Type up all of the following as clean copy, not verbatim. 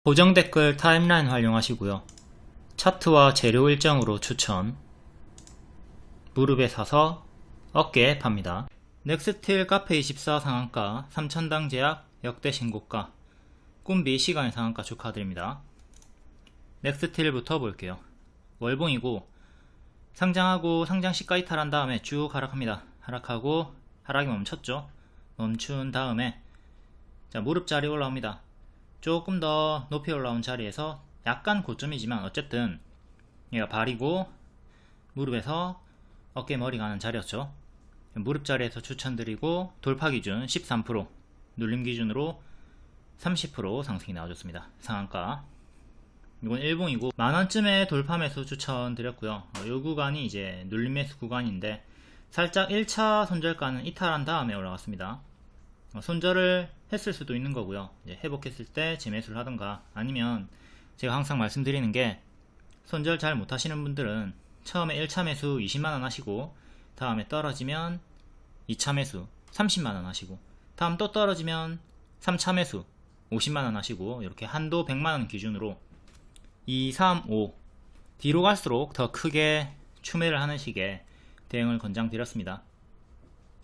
고정 댓글 타임라인 활용하시고요. 차트와 재료 일정으로 추천. 무릎에 사서 어깨에 팝니다. 넥스틸 카페24 상한가 3000당 제약 역대 신고가. 꿈비 시간의 상한가 축하드립니다. 넥스틸부터 볼게요. 월봉이고 상장하고 상장 시가 이탈한 다음에 쭉 하락합니다. 하락하고 하락이 멈췄죠. 멈춘 다음에 자, 무릎 자리 올라옵니다. 조금 더 높이 올라온 자리에서 약간 고점이지만 어쨌든 얘가 발이고 무릎에서 어깨 머리 가는 자리였죠. 무릎 자리에서 추천드리고 돌파 기준 13%, 눌림 기준으로 30% 상승이 나와줬습니다. 상한가. 이건 일봉이고 만원쯤에 돌파 매수 추천드렸고요. 이 구간이 이제 눌림 매수 구간인데 살짝 1차 손절가는 이탈한 다음에 올라갔습니다. 손절을 했을 수도 있는 거고요. 이제 회복했을 때 재매수를 하던가, 아니면 제가 항상 말씀드리는 게 손절 잘 못하시는 분들은 처음에 1차 매수 20만원 하시고 다음에 떨어지면 2차 매수 30만원 하시고 다음 또 떨어지면 3차 매수 50만원 하시고, 이렇게 한도 100만원 기준으로 2, 3, 5 뒤로 갈수록 더 크게 추매를 하는 식의 대응을 권장드렸습니다.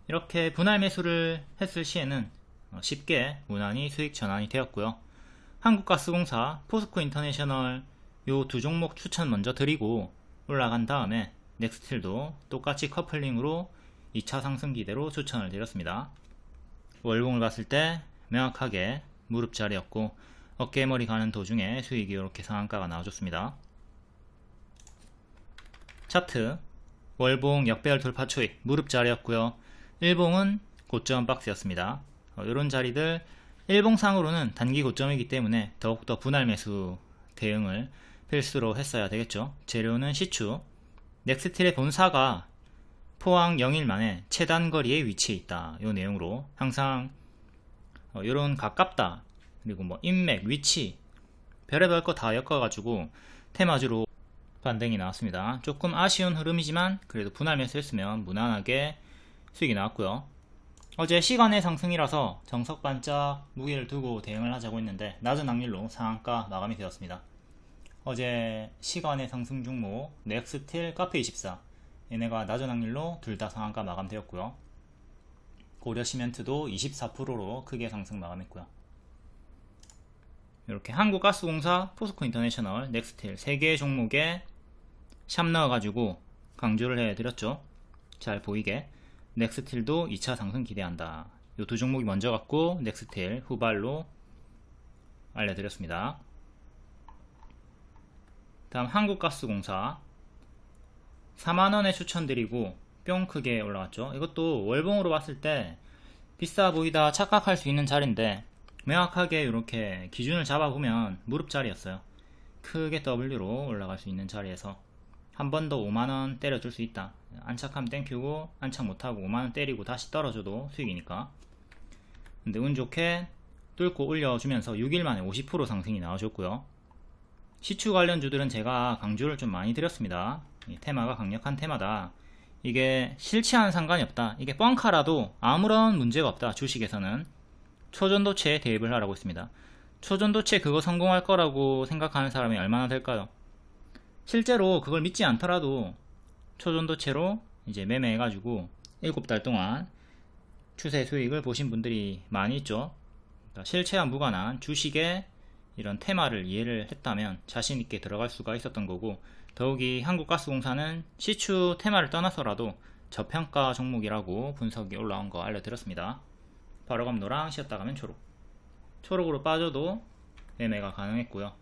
이렇게 분할 매수를 했을 시에는 쉽게 무난히 수익 전환이 되었고요. 한국가스공사, 포스코 인터내셔널 요 두 종목 추천 먼저 드리고 올라간 다음에 넥스틸도 똑같이 커플링으로 2차 상승 기대로 추천을 드렸습니다. 월봉을 봤을 때 명확하게 무릎 자리였고 어깨머리 가는 도중에 수익이 이렇게 상한가가 나와줬습니다. 차트 월봉 역배열 돌파 초입 무릎 자리였고요. 일봉은 고점 박스였습니다. 이런 자리들 일봉상으로는 단기 고점이기 때문에 더욱더 분할 매수 대응을 필수로 했어야 되겠죠. 재료는 시추. 넥스틸의 본사가 포항 영일 만에 최단거리에 위치해 있다. 이 내용으로 항상 이런 가깝다, 그리고 뭐 인맥, 위치 별의별 거 다 엮어가지고 테마주로 반등이 나왔습니다. 조금 아쉬운 흐름이지만 그래도 분할 매수했으면 무난하게 수익이 나왔고요. 어제 시간의 상승이라서 정석반짝 무게를 두고 대응을 하자고 했는데 낮은 확률로 상한가 마감이 되었습니다. 어제 시간의 상승 종목 넥스틸 카페24 얘네가 낮은 확률로 둘 다 상한가 마감되었고요. 고려시멘트도 24%로 크게 상승 마감했고요. 이렇게 한국가스공사, 포스코 인터내셔널, 넥스틸 3개의 종목에 샵 넣어가지고 강조를 해드렸죠. 잘 보이게. 넥스틸도 2차 상승 기대한다. 이 두 종목이 먼저 갔고 넥스틸 후발로 알려드렸습니다. 다음 한국가스공사 4만원에 추천드리고 뿅 크게 올라갔죠. 이것도 월봉으로 봤을 때 비싸 보이다 착각할 수 있는 자리인데 명확하게 이렇게 기준을 잡아보면 무릎 자리였어요. 크게 W로 올라갈 수 있는 자리에서 한 번 더 5만원 때려줄 수 있다. 안착하면 땡큐고 안착 못하고 5만원 때리고 다시 떨어져도 수익이니까. 근데 운 좋게 뚫고 올려주면서 6일 만에 50% 상승이 나와줬고요. 시추 관련주들은 제가 강조를 좀 많이 드렸습니다. 이 테마가 강력한 테마다. 이게 실치와는 상관이 없다. 이게 뻥카라도 아무런 문제가 없다. 주식에서는 초전도체에 대입을 하라고 했습니다. 초전도체 그거 성공할 거라고 생각하는 사람이 얼마나 될까요? 실제로 그걸 믿지 않더라도 초전도체로 이제 매매해가지고 7달 동안 추세 수익을 보신 분들이 많이 있죠. 그러니까 실체와 무관한 주식의 이런 테마를 이해를 했다면 자신있게 들어갈 수가 있었던 거고, 더욱이 한국가스공사는 시추 테마를 떠나서라도 저평가 종목이라고 분석이 올라온 거 알려드렸습니다. 바로 가면 노랑, 쉬었다 가면 초록. 초록으로 빠져도 매매가 가능했고요.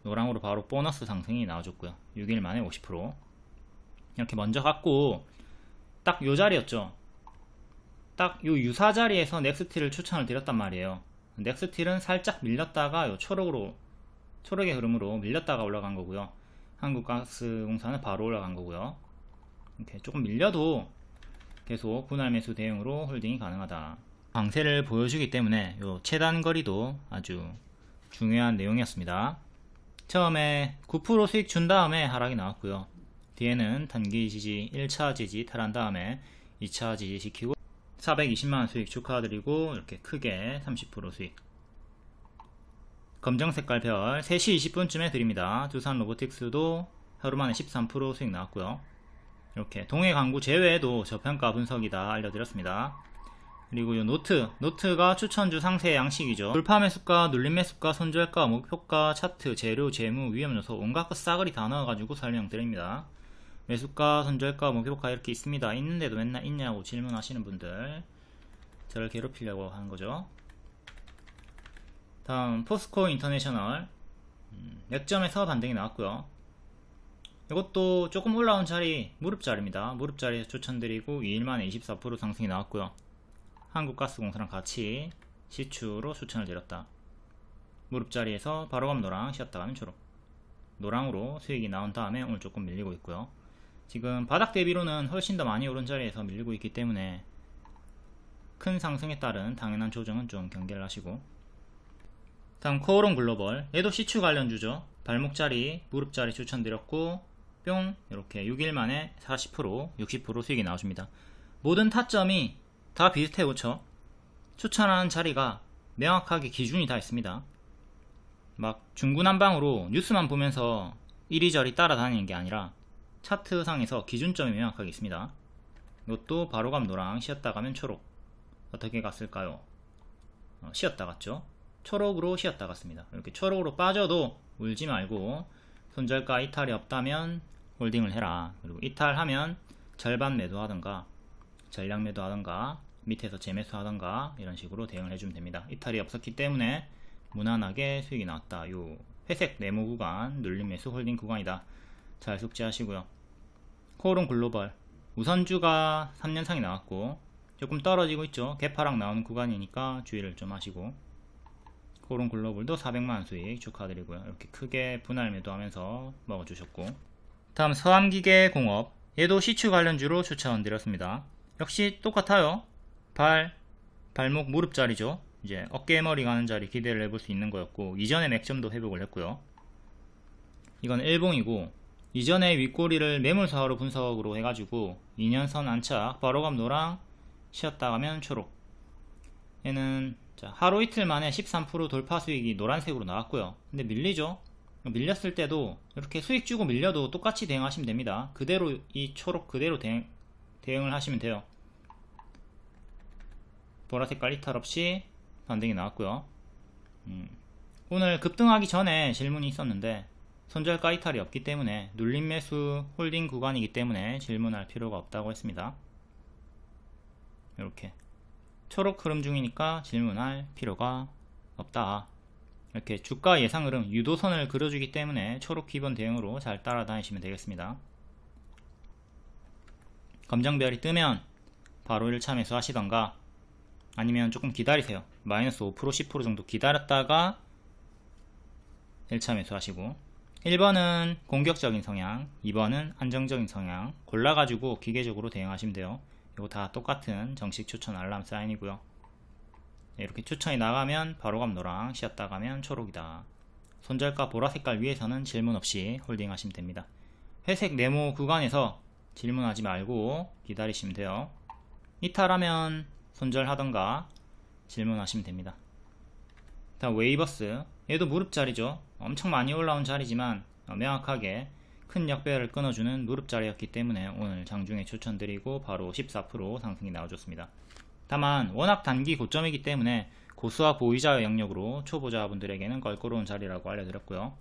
노랑으로 바로 보너스 상승이 나와줬고요. 6일 만에 50%. 이렇게 먼저 갔고 딱 요 자리였죠. 딱 요 유사 자리에서 넥스틸을 추천을 드렸단 말이에요. 넥스틸은 살짝 밀렸다가 요 초록의 흐름으로 밀렸다가 올라간 거고요. 한국가스공사는 바로 올라간 거고요. 이렇게 조금 밀려도 계속 분할 매수 대응으로 홀딩이 가능하다. 강세를 보여주기 때문에 요 최단 거리도 아주 중요한 내용이었습니다. 처음에 9% 수익 준 다음에 하락이 나왔고요. 뒤에는 단기 지지 1차 지지 탈한 다음에 2차 지지 시키고 420만원 수익 축하드리고 이렇게 크게 30% 수익. 검정 색깔 별 3시 20분쯤에 드립니다. 두산 로보틱스도 하루 만에 13% 수익 나왔고요. 이렇게 동해 강구 제외에도 저평가 분석이다 알려드렸습니다. 그리고 이 노트가 추천주 상세 양식이죠. 돌파 매수가, 눌림 매수가, 손절가, 목표가, 차트, 재료, 재무, 위험 요소 온갖 것 싸그리 다 넣어가지고 설명드립니다. 매수가, 손절가, 목표가 이렇게 있습니다. 있는데도 맨날 있냐고 질문하시는 분들, 저를 괴롭히려고 하는 거죠. 다음 포스코 인터내셔널 맥점에서 반등이 나왔고요. 이것도 조금 올라온 자리 무릎자리입니다. 무릎자리에서 추천드리고 2일 만에 24% 상승이 나왔고요. 한국가스공사랑 같이 시추로 추천을 드렸다. 무릎자리에서 바로감 노랑, 쉬었다 가면 초록. 노랑으로 수익이 나온 다음에 오늘 조금 밀리고 있고요. 지금 바닥 대비로는 훨씬 더 많이 오른 자리에서 밀리고 있기 때문에 큰 상승에 따른 당연한 조정은 좀 경계를 하시고, 다음 코오롱 글로벌, 얘도 시추 관련주죠. 발목자리, 무릎자리 추천드렸고 뿅 이렇게 6일 만에 40%, 60% 수익이 나와줍니다. 모든 타점이 다 비슷해요. 그쵸? 추천하는 자리가 명확하게 기준이 다 있습니다. 막 중구난방으로 뉴스만 보면서 이리저리 따라다니는 게 아니라 차트상에서 기준점이 명확하게 있습니다. 이것도 바로감 노랑, 쉬었다 가면 초록. 어떻게 갔을까요? 쉬었다 갔죠. 초록으로 쉬었다 갔습니다. 이렇게 초록으로 빠져도 울지 말고 손절가 이탈이 없다면 홀딩을 해라. 그리고 이탈하면 절반 매도하던가 전량 매도하던가 밑에서 재매수 하던가 이런 식으로 대응을 해주면 됩니다. 이탈이 없었기 때문에 무난하게 수익이 나왔다. 요 회색 네모 구간, 눌림 매수 홀딩 구간이다. 잘 숙지하시고요. 코오롱 글로벌 우선주가 3년상이 나왔고 조금 떨어지고 있죠. 개파락 나오는 구간이니까 주의를 좀 하시고, 코오롱 글로벌도 400만원 수익 축하드리고요. 이렇게 크게 분할 매도하면서 먹어주셨고, 다음 서암기계공업, 얘도 시추 관련주로 추천드렸습니다. 역시 똑같아요. 발목 무릎자리죠. 이제 어깨머리 가는 자리 기대를 해볼 수 있는 거였고, 이전에 맥점도 회복을 했고요. 이건 일봉이고, 이전에 윗꼬리를 매물사로 분석으로 해가지고 2년선 안착, 바로감 노랑, 쉬었다 가면 초록. 얘는 하루 이틀 만에 13% 돌파 수익이 노란색으로 나왔고요. 근데 밀리죠. 밀렸을 때도 이렇게 수익 주고 밀려도 똑같이 대응하시면 됩니다. 그대로 이 초록 그대로 대응을 하시면 돼요. 보라색깔 이탈 없이 반등이 나왔고요. 오늘 급등하기 전에 질문이 있었는데 손절가 이탈이 없기 때문에 눌림 매수 홀딩 구간이기 때문에 질문할 필요가 없다고 했습니다. 이렇게 초록 흐름 중이니까 질문할 필요가 없다. 이렇게 주가 예상 흐름 유도선을 그려주기 때문에 초록 기본 대응으로 잘 따라다니시면 되겠습니다. 검정별이 뜨면 바로 1차 매수 하시던가 아니면 조금 기다리세요. 마이너스 5% 10% 정도 기다렸다가 1차 매수 하시고, 1번은 공격적인 성향, 2번은 안정적인 성향 골라가지고 기계적으로 대응하시면 돼요. 이거 다 똑같은 정식 추천 알람 사인이고요. 이렇게 추천이 나가면 바로감 노랑, 쉬었다 가면 초록이다. 손절가 보라색깔 위에서는 질문 없이 홀딩 하시면 됩니다. 회색 네모 구간에서 질문하지 말고 기다리시면 돼요. 이탈하면 손절하던가 질문하시면 됩니다. 다음 웨이버스, 얘도 무릎자리죠. 엄청 많이 올라온 자리지만 명확하게 큰 역배열을 끊어주는 무릎자리였기 때문에 오늘 장중에 추천드리고 바로 14% 상승이 나와줬습니다. 다만 워낙 단기 고점이기 때문에 고수와 보이자의 영역으로 초보자분들에게는 껄끄러운 자리라고 알려드렸고요.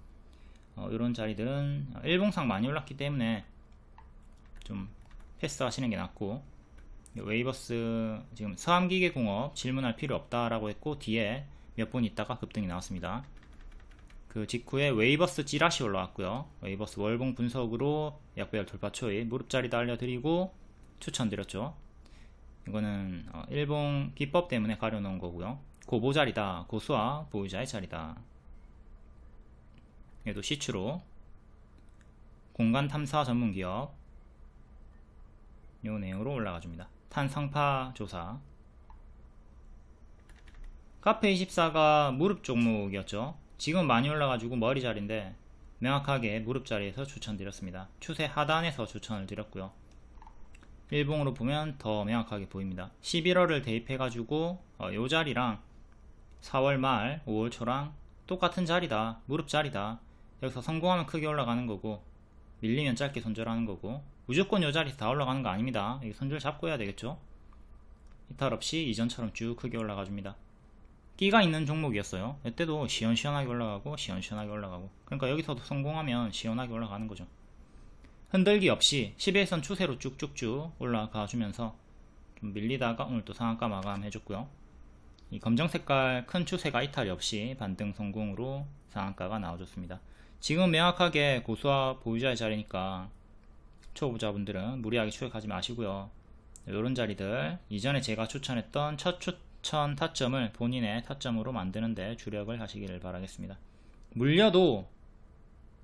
이런 자리들은 일봉상 많이 올랐기 때문에 좀 패스하시는 게 낫고, 웨이버스 지금 서암기계공업 질문할 필요 없다라고 했고 뒤에 몇 분 있다가 급등이 나왔습니다. 그 직후에 웨이버스 찌라시 올라왔고요. 웨이버스 월봉 분석으로 약배열 돌파 초입 무릎자리도 알려드리고 추천드렸죠. 이거는 일봉 기법 때문에 가려놓은 거고요. 고보자리다. 고수와 보유자의 자리다. 얘도 시추로 공간 탐사 전문기업 요 내용으로 올라가줍니다. 탄성파 조사. 카페24가 무릎 종목이었죠. 지금 많이 올라가지고 머리 자리인데 명확하게 무릎 자리에서 추천드렸습니다. 추세 하단에서 추천을 드렸고요. 일봉으로 보면 더 명확하게 보입니다. 11월을 대입해가지고 요 자리랑 4월 말 5월 초랑 똑같은 자리다, 무릎 자리다. 여기서 성공하면 크게 올라가는 거고 밀리면 짧게 손절하는 거고, 무조건 요 자리에서 다 올라가는 거 아닙니다. 여기 손절 잡고 해야 되겠죠. 이탈 없이 이전처럼 쭉 크게 올라가 줍니다. 끼가 있는 종목이었어요. 이때도 시원시원하게 올라가고 시원시원하게 올라가고, 그러니까 여기서도 성공하면 시원하게 올라가는 거죠. 흔들기 없이 11선 추세로 쭉쭉쭉 올라가 주면서 좀 밀리다가 오늘 또 상한가 마감해 줬고요. 이 검정 색깔 큰 추세가 이탈이 없이 반등 성공으로 상한가가 나와줬습니다. 지금 명확하게 고수와 보유자의 자리니까 초보자분들은 무리하게 추격하지 마시고요. 이런 자리들, 이전에 제가 추천했던 첫 추천 타점을 본인의 타점으로 만드는데 주력을 하시기를 바라겠습니다. 물려도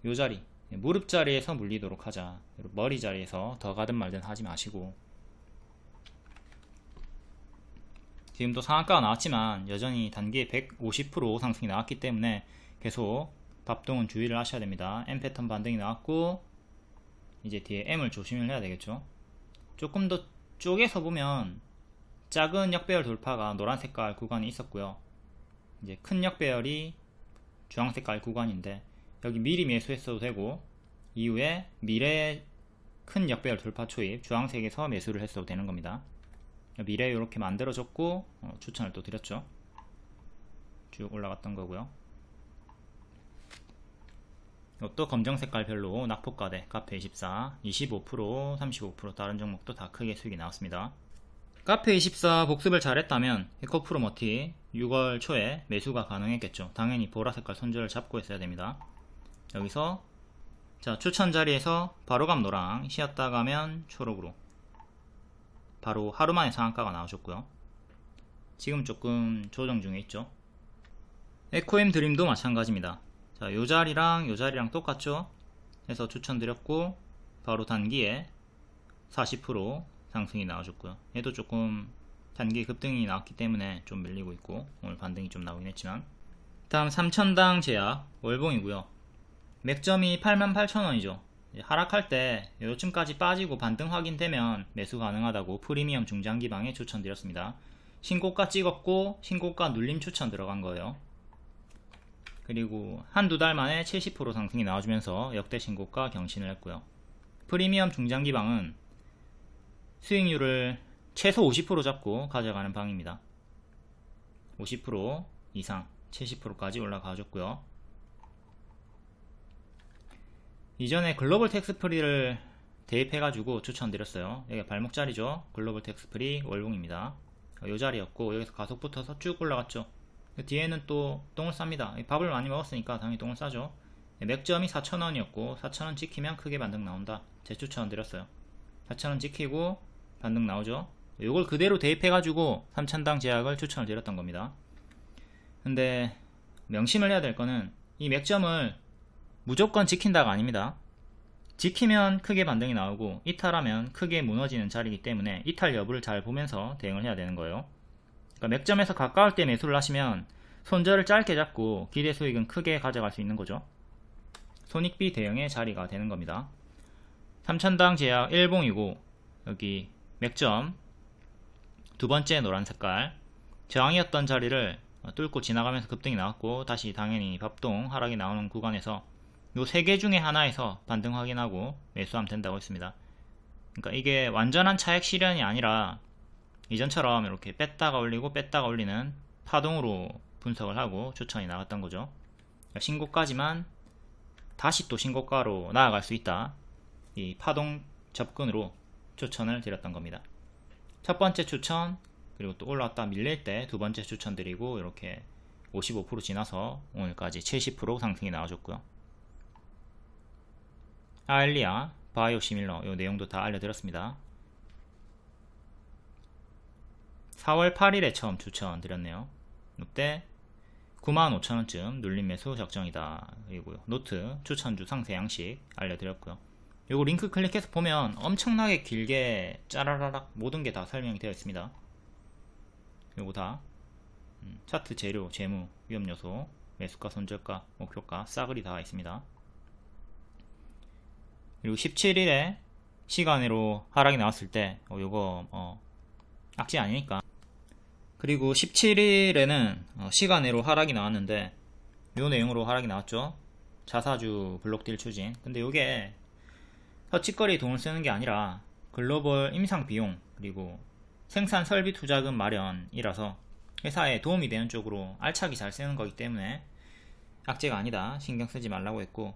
요 자리, 무릎 자리에서 물리도록 하자. 머리 자리에서 더 가든 말든 하지 마시고, 지금도 상한가가 나왔지만 여전히 단기에 150% 상승이 나왔기 때문에 계속 bab동은 주의를 하셔야 됩니다. M 패턴 반등이 나왔고 이제 뒤에 M을 조심을 해야 되겠죠. 조금 더 쪼개서 보면 작은 역배열 돌파가 노란 색깔 구간이 있었고요. 이제 큰 역배열이 주황 색깔 구간인데, 여기 미리 매수했어도 되고 이후에 미래 큰 역배열 돌파 초입 주황색에서 매수를 했어도 되는 겁니다. 미래 이렇게 만들어졌고 추천을 또 드렸죠. 쭉 올라갔던 거고요. 이것도 검정 색깔별로 낙폭과대 카페24 25% 35% 다른 종목도 다 크게 수익이 나왔습니다. 카페24 복습을 잘했다면 에코프로머티 6월 초에 매수가 가능했겠죠. 당연히 보라색깔 손절을 잡고 있어야 됩니다. 여기서 자, 추천 자리에서 바로감 노랑, 쉬었다 가면 초록으로 바로 하루만에 상한가가 나오셨고요. 지금 조금 조정 중에 있죠. 에코엠 드림도 마찬가지입니다. 자, 요 자리랑 똑같죠. 해서 추천드렸고 바로 단기에 40% 상승이 나와줬고요. 얘도 조금 단기 급등이 나왔기 때문에 좀 밀리고 있고 오늘 반등이 좀 나오긴 했지만, 다음 3천당 제약 월봉이고요. 맥점이 88,000원이죠 하락할 때 요쯤까지 빠지고 반등 확인되면 매수 가능하다고 프리미엄 중장기방에 추천드렸습니다. 신고가 찍었고 신고가 눌림 추천 들어간 거예요. 그리고 한두 달 만에 70% 상승이 나와주면서 역대 신고가 경신을 했고요. 프리미엄 중장기방은 수익률을 최소 50% 잡고 가져가는 방입니다. 50% 이상 70%까지 올라가줬고요. 이전에 글로벌 텍스프리를 대입해가지고 추천드렸어요. 여기가 발목자리죠. 글로벌 텍스프리 월봉입니다. 이 자리였고 여기서 가속 붙어서 쭉 올라갔죠. 뒤에는 또 똥을 쌉니다. 밥을 많이 먹었으니까 당연히 똥을 싸죠. 맥점이 4,000원이었고 4,000원 찍히면 크게 반등 나온다. 재추천 드렸어요. 4,000원 찍히고 반등 나오죠. 이걸 그대로 대입해가지고 3천당 제약을 추천을 드렸던 겁니다. 근데 명심을 해야 될 거는 이 맥점을 무조건 지킨다가 아닙니다. 지키면 크게 반등이 나오고 이탈하면 크게 무너지는 자리이기 때문에 이탈 여부를 잘 보면서 대응을 해야 되는 거예요. 그러니까 맥점에서 가까울 때 매수를 하시면 손절을 짧게 잡고 기대 수익은 크게 가져갈 수 있는 거죠. 손익비 대응의 자리가 되는 겁니다. 3천당 제약 1봉이고 여기 맥점 두 번째 노란 색깔 저항이었던 자리를 뚫고 지나가면서 급등이 나왔고 다시 당연히 bab동 하락이 나오는 구간에서 요 세 개 중에 하나에서 반등 확인하고 매수하면 된다고 했습니다. 그러니까 이게 완전한 차익 실현이 아니라 이전처럼 이렇게 뺐다가 올리고 뺐다가 올리는 파동으로 분석을 하고 추천이 나갔던 거죠. 그러니까 신고가지만 다시 또 신고가로 나아갈 수 있다. 이 파동 접근으로 추천을 드렸던 겁니다. 첫 번째 추천, 그리고 또 올라왔다 밀릴 때 두 번째 추천 드리고 이렇게 55% 지나서 오늘까지 70% 상승이 나와줬고요. 아엘리아, 바이오시밀러 이 내용도 다 알려드렸습니다. 4월 8일에 처음 추천 드렸네요. 이때 95,000원쯤 눌림 매수 적정이다. 그리고요. 노트 추천주 상세 양식 알려드렸고요. 요거 링크 클릭해서 보면 엄청나게 길게 짜라라락 모든 게 다 설명이 되어 있습니다. 요거 다 차트 재료, 재무, 위험요소, 매수가, 손절가, 목표가, 싸그리 다 있습니다. 그리고 17일에 시간으로 하락이 나왔을 때 요거 악재 아니니까. 그리고 17일에는 시간으로 하락이 나왔는데 요 내용으로 하락이 나왔죠. 자사주 블록딜 추진. 근데 요게 허치거리에 돈을 쓰는 게 아니라 글로벌 임상 비용 그리고 생산 설비 투자금 마련이라서 회사에 도움이 되는 쪽으로 알차게 잘 쓰는 거기 때문에 악재가 아니다, 신경 쓰지 말라고 했고,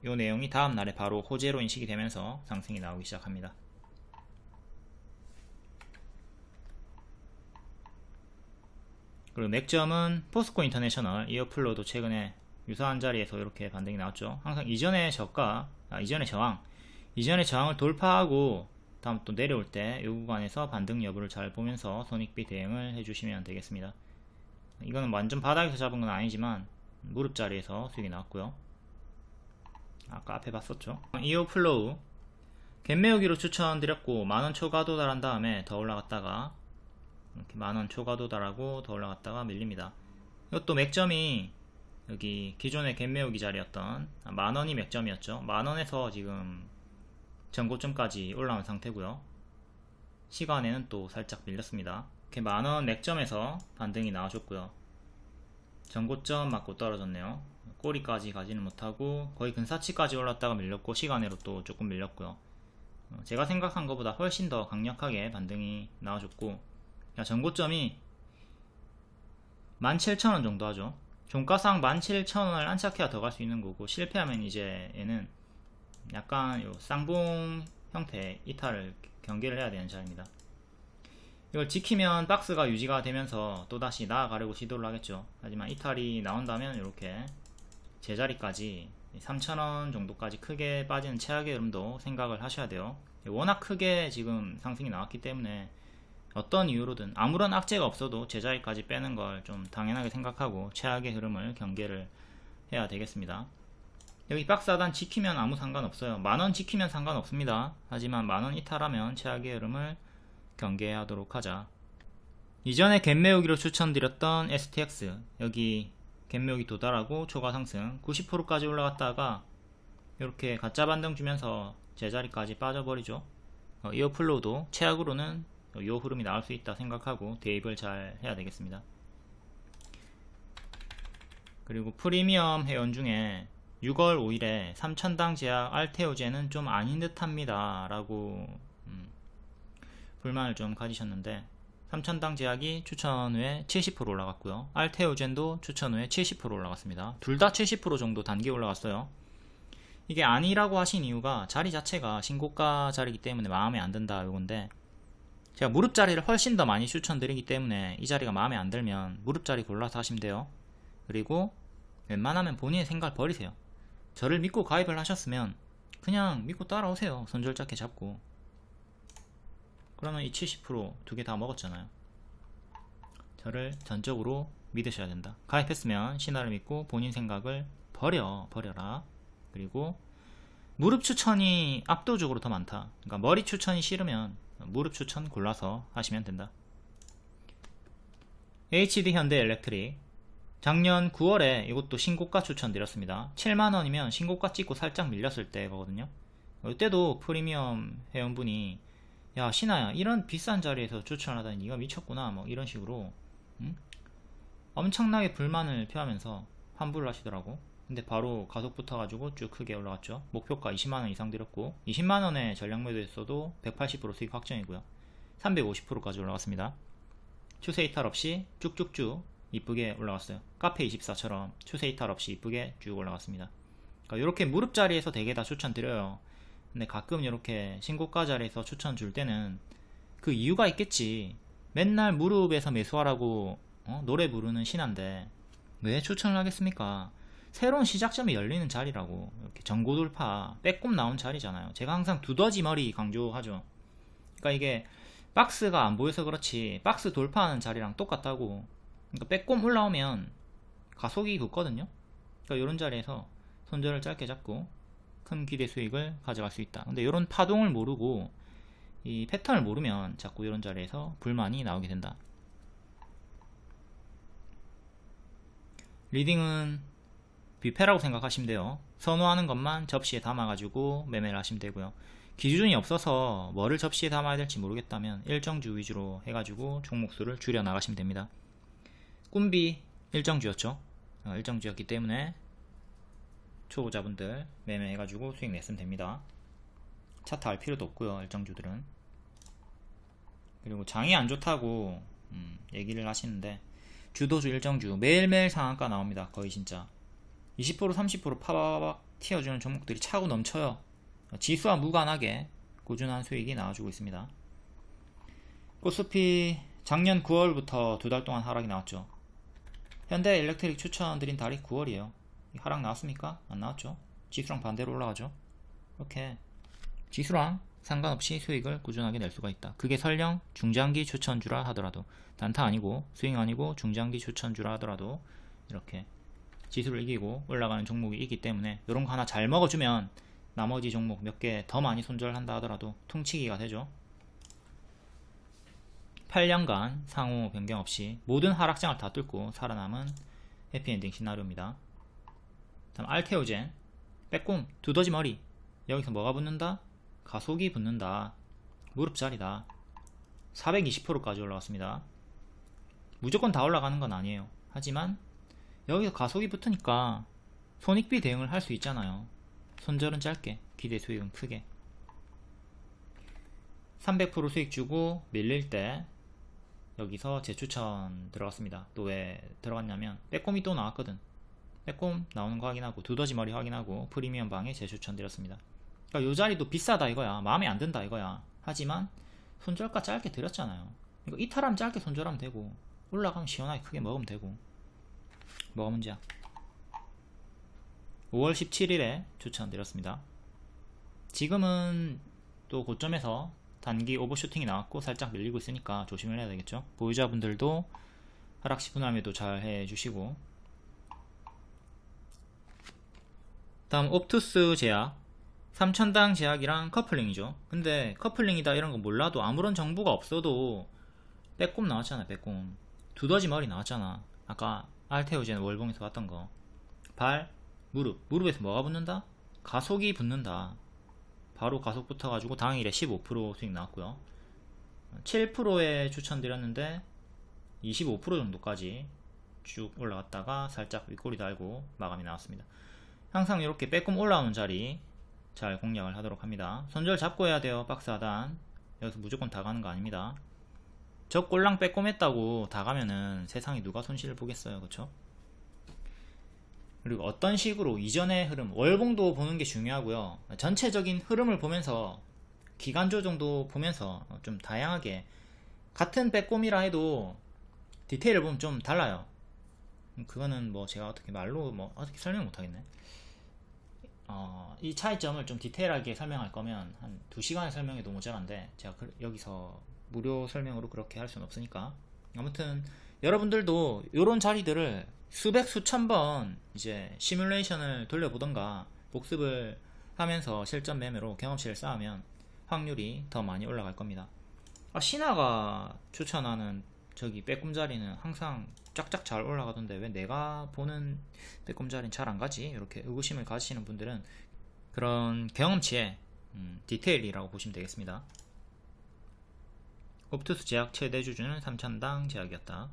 요 내용이 다음 날에 바로 호재로 인식이 되면서 상승이 나오기 시작합니다. 그리고 맥점은 포스코 인터내셔널, 이어플로도 최근에 유사한 자리에서 이렇게 반등이 나왔죠. 항상 이전의 저가, 이전의 저항을 돌파하고 다음 또 내려올 때 이 구간에서 반등 여부를 잘 보면서 손익비 대응을 해주시면 되겠습니다. 이거는 완전 바닥에서 잡은 건 아니지만 무릎 자리에서 수익이 나왔고요. 아까 앞에 봤었죠. 이어플로우 갭 메우기로 추천드렸고 만원 초과 도달한 다음에 더 올라갔다가 이렇게 만원 초과 도달하고 더 올라갔다가 밀립니다. 이것도 맥점이 여기 기존의 갭 메우기 자리였던 만원이 맥점이었죠. 만원에서 지금 전고점까지 올라온 상태고요. 시간에는 또 살짝 밀렸습니다. 이렇게 만원 맥점에서 반등이 나와줬고요. 전고점 맞고 떨어졌네요. 꼬리까지 가지는 못하고 거의 근사치까지 올랐다가 밀렸고 시간으로 또 조금 밀렸고요. 제가 생각한 것보다 훨씬 더 강력하게 반등이 나와줬고, 전고점이 17,000원 정도 하죠. 종가상 17,000원을 안착해야 더 갈 수 있는 거고, 실패하면 이제 얘는 약간 요 쌍봉 형태의 이탈을 경계를 해야 되는 자리입니다. 이걸 지키면 박스가 유지가 되면서 또다시 나아가려고 시도를 하겠죠. 하지만 이탈이 나온다면 이렇게 제자리까지 3,000원 정도까지 크게 빠지는 최악의 흐름도 생각을 하셔야 돼요. 워낙 크게 지금 상승이 나왔기 때문에 어떤 이유로든 아무런 악재가 없어도 제자리까지 빼는 걸 좀 당연하게 생각하고 최악의 흐름을 경계를 해야 되겠습니다. 여기 박스 하단 지키면 아무 상관없어요. 만원 지키면 상관없습니다. 하지만 만원 이탈하면 최악의 흐름을 경계하도록 하자. 이전에 갭 메우기로 추천드렸던 STX, 여기 갭 메우기 도달하고 초과 상승 90%까지 올라갔다가 이렇게 가짜 반등 주면서 제자리까지 빠져버리죠. 이어플로우도 최악으로는 이 흐름이 나올 수 있다 생각하고 대입을 잘 해야 되겠습니다. 그리고 프리미엄 회원 중에 6월 5일에 3,000당 제약 알테오젠은 좀 아닌 듯 합니다 라고 불만을 좀 가지셨는데, 3,000당 제약이 추천 후에 70% 올라갔고요. 알테오젠도 추천 후에 70% 올라갔습니다. 둘 다 70% 정도 단기 올라갔어요. 이게 아니라고 하신 이유가 자리 자체가 신고가 자리이기 때문에 마음에 안 든다 이건데, 제가 무릎 자리를 훨씬 더 많이 추천드리기 때문에 이 자리가 마음에 안 들면 무릎 자리 골라서 하시면 돼요. 그리고 웬만하면 본인의 생각을 버리세요. 저를 믿고 가입을 하셨으면 그냥 믿고 따라오세요. 손절 짧게 잡고. 그러면 이 70% 두 개 다 먹었잖아요. 저를 전적으로 믿으셔야 된다. 가입했으면 신화를 믿고 본인 생각을 버려라. 그리고 무릎 추천이 압도적으로 더 많다. 그러니까 머리 추천이 싫으면 무릎 추천 골라서 하시면 된다. HD 현대 엘렉트릭 작년 9월에 이것도 신고가 추천드렸습니다. 7만원이면 신고가 찍고 살짝 밀렸을 때거든요. 이때도 프리미엄 회원분이 야 신하야 이런 비싼 자리에서 추천하다니 네가 미쳤구나 뭐 이런 식으로 엄청나게 불만을 표하면서 환불을 하시더라고. 근데 바로 가속 붙어가지고 쭉 크게 올라갔죠. 목표가 20만원 이상 드렸고 20만원에 전량 매도했어도 180% 수익 확정이고요. 350%까지 올라갔습니다. 추세 이탈 없이 쭉쭉쭉 이쁘게 올라갔어요. 카페24처럼 추세 이탈 없이 이쁘게 쭉 올라갔습니다. 그러니까 이렇게 무릎 자리에서 되게 다 추천드려요. 근데 가끔 이렇게 신고가 자리에서 추천 줄 때는 그 이유가 있겠지. 맨날 무릎에서 매수하라고 노래 부르는 신한데 왜 추천을 하겠습니까? 새로운 시작점이 열리는 자리라고. 이렇게 전고 돌파 빼꼼 나온 자리잖아요. 제가 항상 두더지 머리 강조하죠. 그러니까 이게 박스가 안 보여서 그렇지 박스 돌파하는 자리랑 똑같다고. 그러니까 빼꼼 올라오면 가속이 붙거든요. 그러니까 이런 자리에서 손절을 짧게 잡고 큰 기대 수익을 가져갈 수 있다. 근데 이런 파동을 모르고 이 패턴을 모르면 자꾸 이런 자리에서 불만이 나오게 된다. 리딩은 뷔페라고 생각하시면 돼요. 선호하는 것만 접시에 담아가지고 매매를 하시면 되고요. 기준이 없어서 뭐를 접시에 담아야 될지 모르겠다면 일정주 위주로 해가지고 종목수를 줄여 나가시면 됩니다. 꿈비 일정주였죠. 일정주였기 때문에 초보자분들 매매해가지고 수익 냈으면 됩니다. 차트 알 필요도 없고요, 일정주들은. 그리고 장이 안 좋다고 얘기를 하시는데, 주도주 일정주 매일매일 상한가 나옵니다. 거의 진짜 20% 30% 파바박 튀어주는 종목들이 차고 넘쳐요. 지수와 무관하게 꾸준한 수익이 나와주고 있습니다. 코스피 작년 9월부터 2달 동안 하락이 나왔죠. 현대일렉트릭 추천드린 달이 9월이에요. 하락 나왔습니까? 안 나왔죠. 지수랑 반대로 올라가죠. 이렇게 지수랑 상관없이 수익을 꾸준하게 낼 수가 있다. 그게 설령 중장기 추천주라 하더라도, 단타 아니고 스윙 아니고 중장기 추천주라 하더라도 이렇게 지수를 이기고 올라가는 종목이 있기 때문에, 이런 거 하나 잘 먹어주면 나머지 종목 몇 개 더 많이 손절한다 하더라도 퉁치기가 되죠. 8년간 상호 변경 없이 모든 하락장을 다 뚫고 살아남은 해피엔딩 시나리오입니다. 다음 알테오젠, 빼꼼, 두더지 머리. 여기서 뭐가 붙는다? 가속이 붙는다. 무릎 자리다. 420%까지 올라갔습니다. 무조건 다 올라가는 건 아니에요. 하지만 여기서 가속이 붙으니까 손익비 대응을 할 수 있잖아요. 손절은 짧게, 기대 수익은 크게. 300% 수익 주고 밀릴 때 여기서 재추천 들어갔습니다. 또 왜 들어갔냐면 빼꼼이 또 나왔거든. 빼꼼 나오는 거 확인하고 두더지 머리 확인하고 프리미엄 방에 재추천 드렸습니다. 그러니까 요 자리도 비싸다 이거야. 마음에 안 든다 이거야. 하지만 손절가 짧게 드렸잖아요. 이거 이탈하면 짧게 손절하면 되고, 올라가면 시원하게 크게 먹으면 되고. 뭐가 문제야? 5월 17일에 추천드렸습니다. 지금은 또 고점에서 단기 오버슈팅이 나왔고 살짝 밀리고 있으니까 조심을 해야 되겠죠. 보유자분들도 하락시 분할매도 잘 해주시고. 다음 옵투스 제약, 3000당 제약이랑 커플링이죠. 근데 커플링이다 이런 거 몰라도, 아무런 정보가 없어도 빼꼼 나왔잖아. 빼꼼 두더지 머리 나왔잖아. 아까 알테오젠 월봉에서 봤던 거. 발, 무릎에서 뭐가 붙는다? 가속이 붙는다. 바로 가속 붙어가지고 당일에 15% 수익 나왔고요. 7%에 추천드렸는데 25% 정도까지 쭉 올라갔다가 살짝 윗꼬리 달고 마감이 나왔습니다. 항상 이렇게 빼꼼 올라오는 자리 잘 공략을 하도록 합니다. 손절 잡고 해야 돼요. 박스 하단. 여기서 무조건 다 가는 거 아닙니다. 저 꼴랑 빼꼼 했다고 다 가면은 세상에 누가 손실을 보겠어요. 그쵸? 그리고 어떤 식으로 이전의 흐름, 월봉도 보는 게 중요하고요. 전체적인 흐름을 보면서, 기간조 정도 보면서 좀 다양하게, 같은 빼꼼이라 해도 디테일을 보면 좀 달라요. 그거는 뭐 제가 어떻게 말로 뭐 어떻게 설명 못하겠네. 이 차이점을 좀 디테일하게 설명할 거면 한 2시간에 설명해도 모자란데, 제가 여기서 무료 설명으로 그렇게 할 수는 없으니까. 아무튼 여러분들도 이런 자리들을 수백 수천 번 이제 시뮬레이션을 돌려보던가 복습을 하면서 실전 매매로 경험치를 쌓으면 확률이 더 많이 올라갈 겁니다. 신하가 추천하는 저기 빼꼼자리는 항상 쫙쫙 잘 올라가던데 왜 내가 보는 빼꼼자리는 잘 안 가지? 이렇게 의구심을 가지시는 분들은 그런 경험치의 디테일이라고 보시면 되겠습니다. 옵투스 제약 최대 주주는 3000당 제약이었다.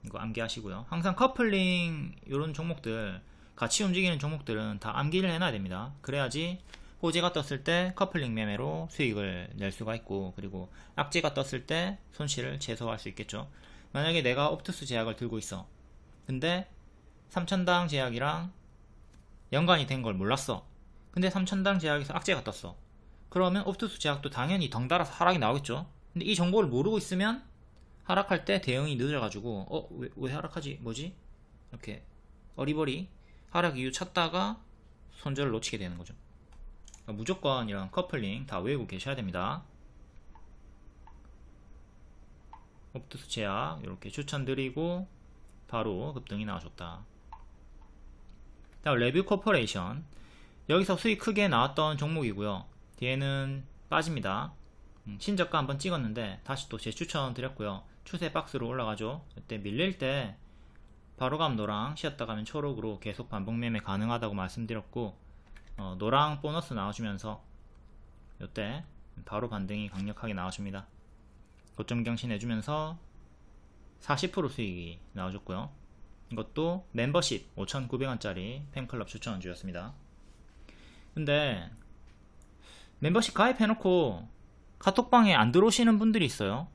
이거 암기하시고요. 항상 커플링 이런 종목들, 같이 움직이는 종목들은 다 암기를 해놔야 됩니다. 그래야지 호재가 떴을 때 커플링 매매로 수익을 낼 수가 있고, 그리고 악재가 떴을 때 손실을 최소화할 수 있겠죠. 만약에 내가 옵투스 제약을 들고 있어. 근데 3000당 제약이랑 연관이 된 걸 몰랐어. 근데 3000당 제약에서 악재가 떴어. 그러면 옵투스 제약도 당연히 덩달아서 하락이 나오겠죠. 근데 이 정보를 모르고 있으면 하락할 때 대응이 늦어가지고 왜 하락하지? 뭐지? 이렇게 어리버리 하락 이유 찾다가 손절을 놓치게 되는 거죠. 그러니까 무조건 이런 커플링 다 외우고 계셔야 됩니다. 옵투스 제약 이렇게 추천드리고 바로 급등이 나와줬다. 다음 레뷰 코퍼레이션, 여기서 수익 크게 나왔던 종목이고요. 뒤에는 빠집니다. 신저가 한번 찍었는데 다시 또 재추천 드렸고요. 추세 박스로 올라가죠. 이때 밀릴 때 바로 가면 노랑, 쉬었다 가면 초록으로 계속 반복 매매 가능하다고 말씀드렸고, 노랑 보너스 나와주면서 이때 바로 반등이 강력하게 나와줍니다. 고점 경신 해주면서 40% 수익이 나와줬고요. 이것도 멤버십 5,900원짜리 팬클럽 추천주였습니다. 근데 멤버십 가입해놓고 카톡방에 안 들어오시는 분들이 있어요.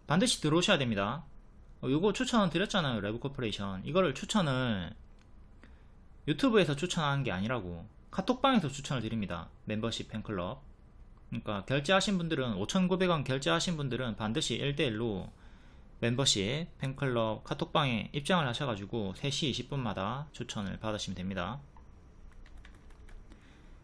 반드시 들어오셔야 됩니다. 이거 추천 드렸잖아요. 레브코퍼레이션. 이거를 추천을 유튜브에서 추천하는 게 아니라고 카톡방에서 추천을 드립니다. 멤버십 팬클럽. 그러니까 결제하신 분들은 5,900원 결제하신 분들은 반드시 1대1로 멤버십 팬클럽 카톡방에 입장을 하셔가지고 3시 20분마다 추천을 받으시면 됩니다.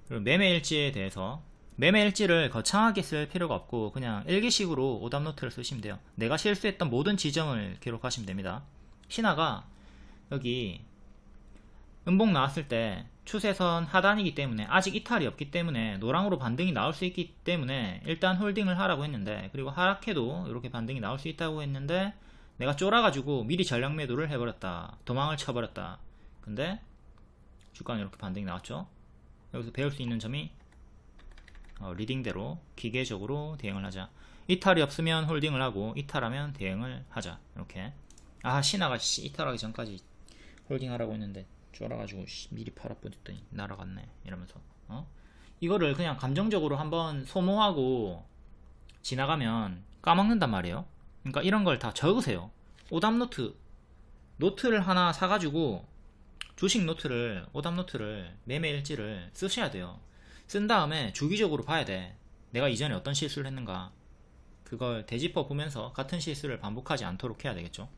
그리고 매매일지에 대해서 매매일지를 거창하게 쓸 필요가 없고 그냥 일기식으로 오답노트를 쓰시면 돼요. 내가 실수했던 모든 지점을 기록하시면 됩니다. 신화가 여기 음봉 나왔을 때 추세선 하단이기 때문에 아직 이탈이 없기 때문에 노랑으로 반등이 나올 수 있기 때문에 일단 홀딩을 하라고 했는데, 그리고 하락해도 이렇게 반등이 나올 수 있다고 했는데 내가 쫄아가지고 미리 전략 매도를 해버렸다. 도망을 쳐버렸다. 근데 주가는 이렇게 반등이 나왔죠. 여기서 배울 수 있는 점이 리딩대로 기계적으로 대응을 하자. 이탈이 없으면 홀딩을 하고 이탈하면 대응을 하자. 이렇게. 신화가 이탈하기 전까지 홀딩하라고 했는데 쫄아가지고 미리 팔아버렸더니 날아갔네 이러면서 이거를 그냥 감정적으로 한번 소모하고 지나가면 까먹는단 말이에요. 그러니까 이런 걸 다 적으세요. 오답노트 노트를 하나 사가지고 주식 노트를 오답노트를 매매일지를 쓰셔야 돼요. 쓴 다음에 주기적으로 봐야 돼. 내가 이전에 어떤 실수를 했는가, 그걸 되짚어 보면서 같은 실수를 반복하지 않도록 해야 되겠죠.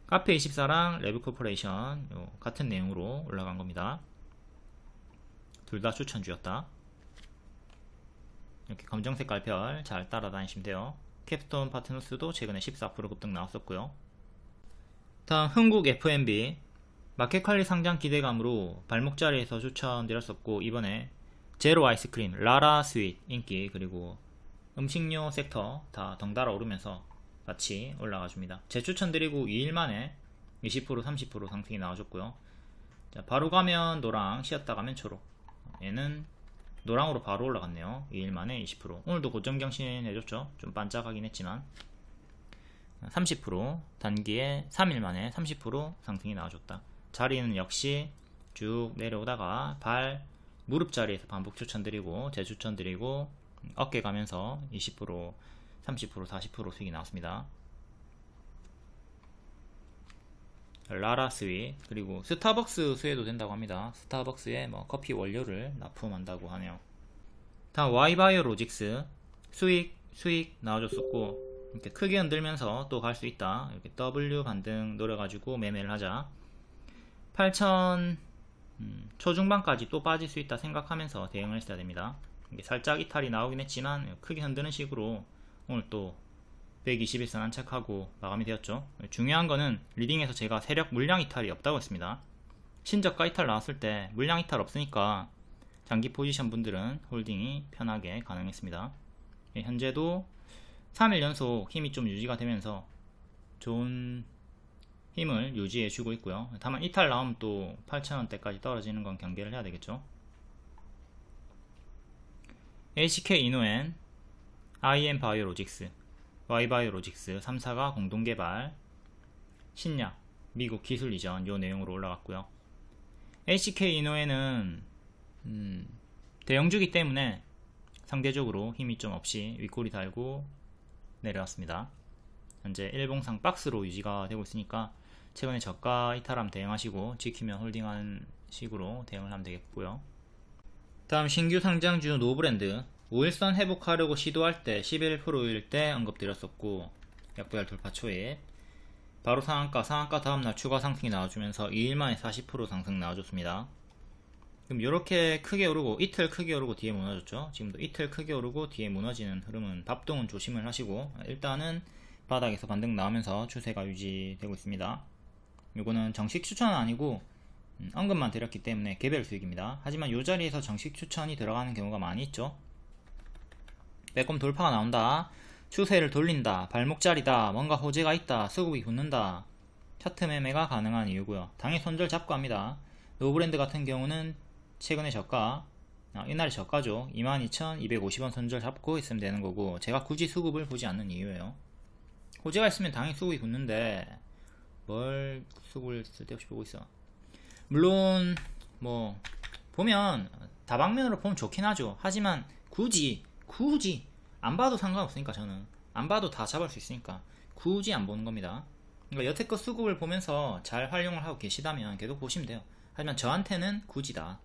카페24랑 레브코퍼레이션 같은 내용으로 올라간 겁니다. 둘 다 추천주였다. 이렇게 검정색 깔별 잘 따라다니시면 돼요. 캡스톤 파트너스도 최근에 14% 급등 나왔었고요. 다음 흥국 FMB 마켓컬리 상장 기대감으로 발목자리에서 추천드렸었고, 이번에 제로 아이스크림, 라라 스윗 인기, 그리고 음식료 섹터 다 덩달아 오르면서 같이 올라가줍니다. 재추천드리고 2일 만에 20% 30% 상승이 나와줬고요. 자, 바로 가면 노랑, 쉬었다 가면 초록. 얘는 노랑으로 바로 올라갔네요. 2일 만에 20%. 오늘도 고점 경신 해줬죠. 좀 반짝하긴 했지만 30% 단기에 3일 만에 30% 상승이 나와줬다. 자리는 역시 쭉 내려오다가 무릎 자리에서 반복 추천드리고 재추천드리고 어깨 가면서 20% 30% 40% 수익이 나왔습니다. 라라 스윗, 그리고 스타벅스 수혜도 된다고 합니다. 스타벅스에 커피 원료를 납품한다고 하네요. 다음 Y바이오 로직스 수익 나와줬었고, 이렇게 크게 흔들면서 또 갈 수 있다. 이렇게 W 반등 노려가지고 매매를 하자. 8,000 초중반까지 또 빠질 수 있다 생각하면서 대응을 했어야 됩니다. 이게 살짝 이탈이 나오긴 했지만 크게 흔드는 식으로 오늘 또 121선 안착하고 마감이 되었죠. 중요한 거는 리딩에서 제가 세력 물량 이탈이 없다고 했습니다. 신저가 이탈 나왔을 때 물량 이탈 없으니까 장기 포지션 분들은 홀딩이 편하게 가능했습니다. 현재도 3일 연속 힘이 좀 유지가 되면서 좋은 힘을 유지해 주고 있고요. 다만 이탈 나오면 또 8,000원대까지 떨어지는 건 경계를 해야 되겠죠. LCK 이노엔, IM 바이오로직스, Y바이오로직스 3사가 공동개발, 신약, 미국 기술 이전 요 내용으로 올라갔고요. LCK 이노엔은 대형주기 때문에 상대적으로 힘이 좀 없이 윗골이 달고 내려왔습니다. 현재 일봉상 박스로 유지가 되고 있으니까 최근에 저가 이탈함 대응하시고 지키면 홀딩하는 식으로 대응을 하면 되겠고요. 다음 신규 상장주 노브랜드 5일선 회복하려고 시도할 때 11%일 때 언급드렸었고, 약보열 돌파 초에 바로 상한가 다음날 추가 상승이 나와주면서 2일 만에 40% 상승 나와줬습니다. 그럼 이렇게 크게 오르고 이틀 크게 오르고 뒤에 무너졌죠. 지금도 이틀 크게 오르고 뒤에 무너지는 흐름은 밥동은 조심을 하시고, 일단은 바닥에서 반등 나오면서 추세가 유지되고 있습니다. 이거는 정식 추천은 아니고 언급만 드렸기 때문에 개별 수익입니다. 하지만 이 자리에서 정식 추천이 들어가는 경우가 많이 있죠. 매콤 돌파가 나온다, 추세를 돌린다, 발목자리다, 뭔가 호재가 있다, 수급이 붙는다, 차트 매매가 가능한 이유고요. 당일 손절 잡고 합니다. 노브랜드 같은 경우는 최근에 저가, 이날이 저가죠. 22,250원 손절 잡고 있으면 되는 거고, 제가 굳이 수급을 보지 않는 이유예요. 호재가 있으면 당연히 수급이 붙는데 뭘 수급을 쓸데없이 보고 있어. 물론 뭐 보면 다방면으로 보면 좋긴 하죠. 하지만 굳이 안 봐도 상관없으니까, 저는 안 봐도 다 잡을 수 있으니까 굳이 안 보는 겁니다. 그러니까 여태껏 수급을 보면서 잘 활용을 하고 계시다면 계속 보시면 돼요. 하지만 저한테는 굳이다.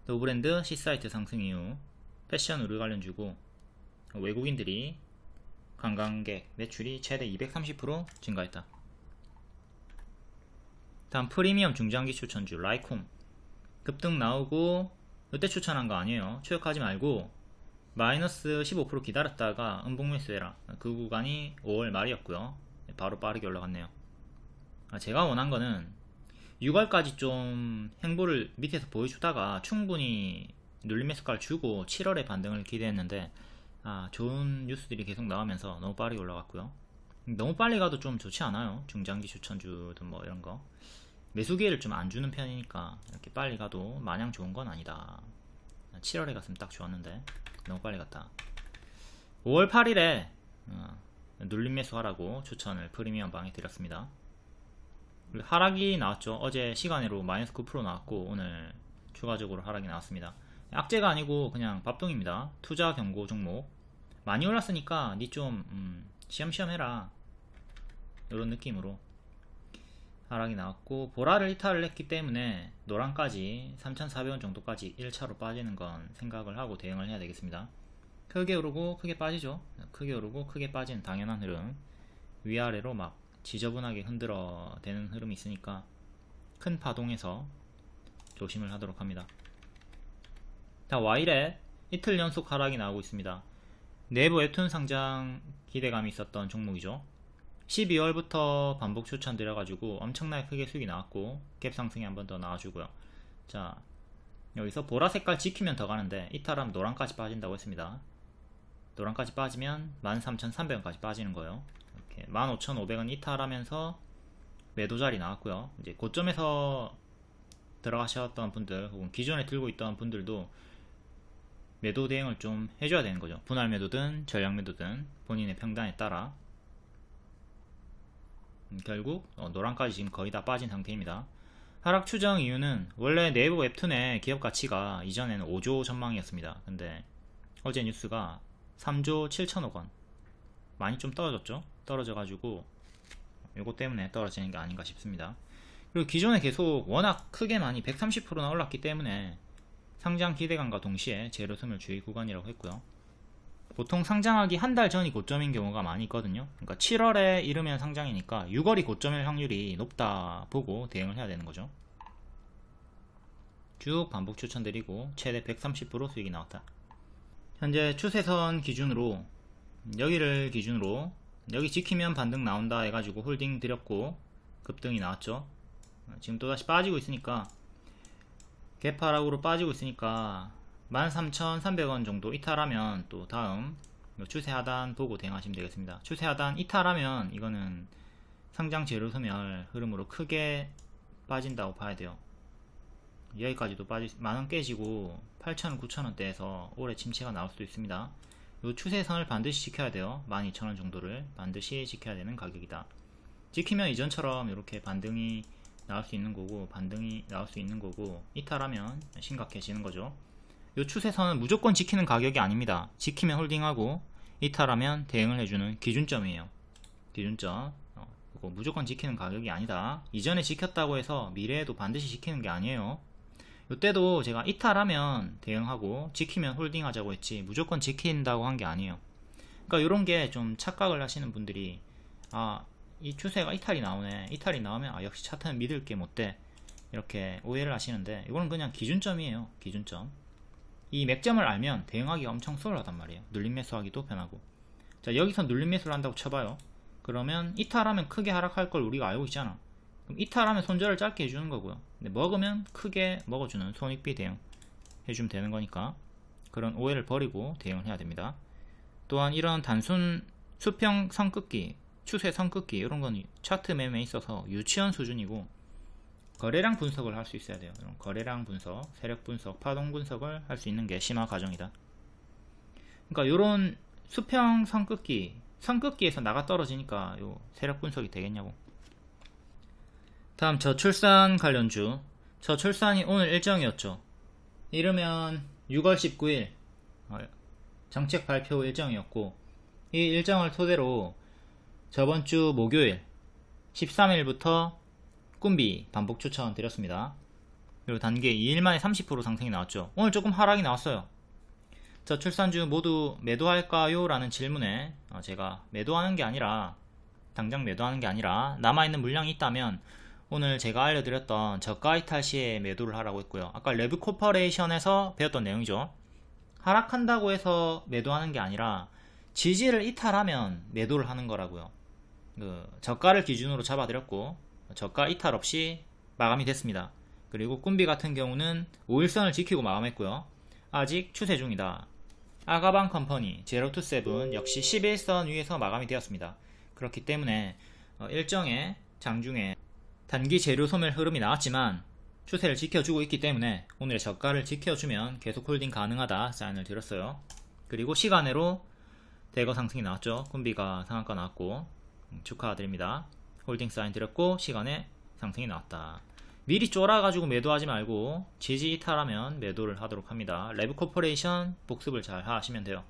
노브랜드 C사이트 상승 이후 패션 의류 관련주고 외국인들이 관광객 매출이 최대 230% 증가했다. 다음 프리미엄 중장기 추천주 라이콤 급등 나오고 이때 추천한 거 아니에요. 추격하지 말고 마이너스 15% 기다렸다가 음봉 매수해라. 그 구간이 5월 말이었고요. 바로 빠르게 올라갔네요. 제가 원한 거는 6월까지 좀 행보를 밑에서 보여주다가 충분히 눌림 매수가를 주고 7월에 반등을 기대했는데 좋은 뉴스들이 계속 나오면서 너무 빠르게 올라갔고요. 너무 빨리 가도 좀 좋지 않아요. 중장기 추천주든 뭐 이런 거 매수 기회를 좀 안 주는 편이니까 이렇게 빨리 가도 마냥 좋은 건 아니다. 7월에 갔으면 딱 좋았는데 너무 빨리 갔다. 5월 8일에 눌림 매수하라고 추천을 프리미엄 방에 드렸습니다. 하락이 나왔죠. 어제 시간으로 마이너스 9% 나왔고 오늘 추가적으로 하락이 나왔습니다. 악재가 아니고 그냥 밥동입니다. 투자 경고 종목 많이 올랐으니까 니 좀 시험시험 해라, 이런 느낌으로 하락이 나왔고, 보라를 이탈을 했기 때문에 노란까지 3,400원 정도까지 1차로 빠지는 건 생각을 하고 대응을 해야 되겠습니다. 크게 오르고 크게 빠지죠. 크게 오르고 크게 빠지는 당연한 흐름, 위아래로 막 지저분하게 흔들어 대는 흐름이 있으니까 큰 파동에서 조심을 하도록 합니다. 자, 와이렛 이틀 연속 하락이 나오고 있습니다. 내부 웹툰 상장 기대감이 있었던 종목이죠. 12월부터 반복 추천드려가지고 엄청나게 크게 수익이 나왔고 갭 상승이 한 번 더 나와주고요. 자, 여기서 보라 색깔 지키면 더 가는데 이탈하면 노란까지 빠진다고 했습니다. 노란까지 빠지면 13,300원까지 빠지는 거예요. 이렇게 15,500원 이탈하면서 매도 자리 나왔고요. 이제 고점에서 들어가셨던 분들 혹은 기존에 들고 있던 분들도 매도 대응을 좀 해줘야 되는 거죠. 분할 매도든 전량 매도든 본인의 평단에 따라. 결국 노란까지 지금 거의 다 빠진 상태입니다. 하락 추정 이유는 원래 내부 웹툰의 기업 가치가 이전에는 5조 전망이었습니다. 근데 어제 뉴스가 3조 7천억 원, 많이 좀 떨어졌죠. 떨어져가지고 요거 때문에 떨어지는 게 아닌가 싶습니다. 그리고 기존에 계속 워낙 크게 많이 130%나 올랐기 때문에 상장 기대감과 동시에 재료소멸 주의 구간이라고 했고요. 보통 상장하기 한 달 전이 고점인 경우가 많이 있거든요. 그러니까 7월에 이르면 상장이니까 6월이 고점일 확률이 높다 보고 대응을 해야 되는 거죠. 쭉 반복 추천드리고 최대 130% 수익이 나왔다. 현재 추세선 기준으로 여기를 기준으로 여기 지키면 반등 나온다 해가지고 홀딩 드렸고 급등이 나왔죠. 지금 또다시 빠지고 있으니까 개파락으로 빠지고 있으니까 13,300원 정도 이탈하면 또 다음 추세 하단 보고 대응하시면 되겠습니다. 추세 하단 이탈하면 이거는 상장 재료 소멸 흐름으로 크게 빠진다고 봐야 돼요. 여기까지도 만원 깨지고 8,000원, 9,000원대에서 올해 침체가 나올 수도 있습니다. 이 추세선을 반드시 지켜야 돼요. 12,000원 정도를 반드시 지켜야 되는 가격이다. 지키면 이전처럼 이렇게 반등이 나올 수 있는 거고, 반등이 나올 수 있는 거고, 이탈하면 심각해지는 거죠. 이 추세선은 무조건 지키는 가격이 아닙니다. 지키면 홀딩하고 이탈하면 대응을 해주는 기준점이에요. 기준점. 이거 무조건 지키는 가격이 아니다. 이전에 지켰다고 해서 미래에도 반드시 지키는 게 아니에요. 이때도 제가 이탈하면 대응하고 지키면 홀딩하자고 했지 무조건 지킨다고 한 게 아니에요. 그러니까 이런 게 좀 착각을 하시는 분들이 이 추세가 이탈이 나오네, 이탈이 나오면 역시 차트는 믿을 게 못돼, 이렇게 오해를 하시는데 이거는 그냥 기준점이에요. 기준점. 이 맥점을 알면 대응하기가 엄청 수월하단 말이에요. 눌림 매수하기도 편하고. 자, 여기서 눌림 매수를 한다고 쳐봐요. 그러면 이탈하면 크게 하락할 걸 우리가 알고 있잖아. 그럼 이탈하면 손절을 짧게 해주는 거고요. 근데 먹으면 크게 먹어주는 손익비 대응 해주면 되는 거니까 그런 오해를 버리고 대응을 해야 됩니다. 또한 이런 단순 수평 선 긋기, 추세 선 긋기 이런 건 차트 매매에 있어서 유치원 수준이고 거래량 분석을 할 수 있어야 돼요. 이런 거래량 분석, 세력 분석, 파동 분석을 할 수 있는 게 심화 과정이다. 그러니까 이런 수평 선 긋기에서 나가 떨어지니까 요 세력 분석이 되겠냐고. 다음 저출산 관련주. 저출산이 오늘 일정이었죠. 이르면 6월 19일 정책 발표 일정이었고, 이 일정을 토대로 저번 주 목요일 13일부터 꿈비 반복 추천 드렸습니다. 그리고 단기 2일 만에 30% 상승이 나왔죠. 오늘 조금 하락이 나왔어요. 저출산주 모두 매도할까요? 라는 질문에 제가 매도하는 게 아니라, 당장 매도하는 게 아니라 남아있는 물량이 있다면 오늘 제가 알려드렸던 저가 이탈 시에 매도를 하라고 했고요. 아까 레브 코퍼레이션에서 배웠던 내용이죠. 하락한다고 해서 매도하는 게 아니라 지지를 이탈하면 매도를 하는 거라고요. 저가를 기준으로 잡아드렸고, 저가 이탈 없이 마감이 됐습니다. 그리고 꿈비 같은 경우는 5일선을 지키고 마감했고요. 아직 추세 중이다. 아가방 컴퍼니 제로투세븐 역시 11선 위에서 마감이 되었습니다. 그렇기 때문에 일정의 장중에 단기 재료 소멸 흐름이 나왔지만 추세를 지켜주고 있기 때문에 오늘의 저가를 지켜주면 계속 홀딩 가능하다 사인을 드렸어요. 그리고 시간으로 대거 상승이 나왔죠. 꿈비가 상한가 나왔고 축하드립니다. 홀딩 사인 드렸고 시간에 상승이 나왔다. 미리 쫄아가지고 매도하지 말고 지지 이탈하면 매도를 하도록 합니다. 레브 코퍼레이션 복습을 잘 하시면 돼요.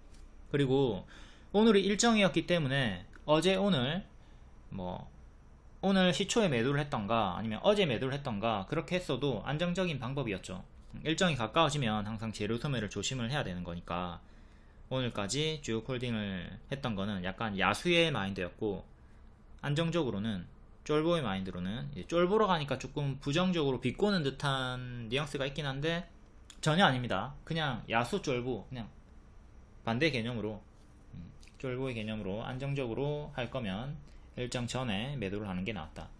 그리고 오늘이 일정이었기 때문에 어제 오늘 오늘 시초에 매도를 했던가 아니면 어제 매도를 했던가 그렇게 했어도 안정적인 방법이었죠. 일정이 가까워지면 항상 재료 소매를 조심을 해야 되는 거니까 오늘까지 쭉 홀딩을 했던 거는 약간 야수의 마인드였고, 안정적으로는 쫄보의 마인드로는 쫄보러 가니까 조금 부정적으로 비꼬는 듯한 뉘앙스가 있긴 한데 전혀 아닙니다. 그냥 야수 쫄보, 그냥 반대 개념으로 쫄보의 개념으로 안정적으로 할 거면 일정 전에 매도를 하는 게 낫다.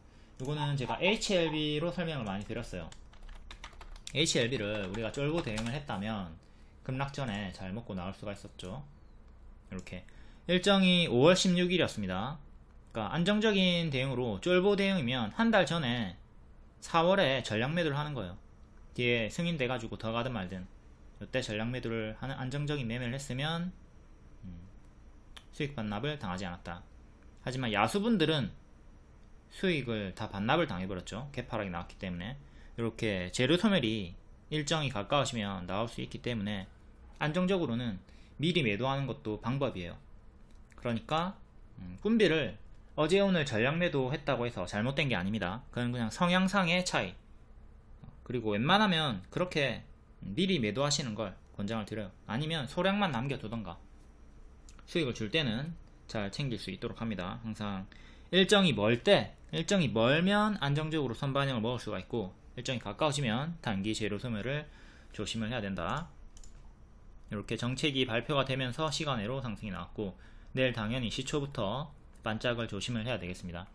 이거는 제가 HLB로 설명을 많이 드렸어요. HLB를 우리가 쫄보 대응을 했다면 급락 전에 잘 먹고 나올 수가 있었죠. 이렇게 일정이 5월 16일이었습니다. 그러니까 안정적인 대응으로 쫄보 대응이면 한 달 전에 4월에 전략 매도를 하는 거예요. 뒤에 승인돼 가지고 더 가든 말든 이때 전략 매도를 하는 안정적인 매매를 했으면 수익 반납을 당하지 않았다. 하지만 야수분들은 수익을 다 반납을 당해버렸죠. 개파락이 나왔기 때문에. 이렇게 재료 소멸이 일정이 가까워지면 나올 수 있기 때문에 안정적으로는 미리 매도하는 것도 방법이에요. 그러니까 꿈비를 어제 오늘 전략 매도 했다고 해서 잘못된 게 아닙니다. 그건 그냥 성향상의 차이. 그리고 웬만하면 그렇게 미리 매도하시는 걸 권장을 드려요. 아니면 소량만 남겨두던가 수익을 줄 때는 잘 챙길 수 있도록 합니다. 항상 일정이 멀면 안정적으로 선반영을 먹을 수가 있고, 일정이 가까워지면 단기 재료 소멸을 조심을 해야 된다. 이렇게 정책이 발표가 되면서 시간외로 상승이 나왔고, 내일 당연히 시초부터 반짝을 조심을 해야 되겠습니다.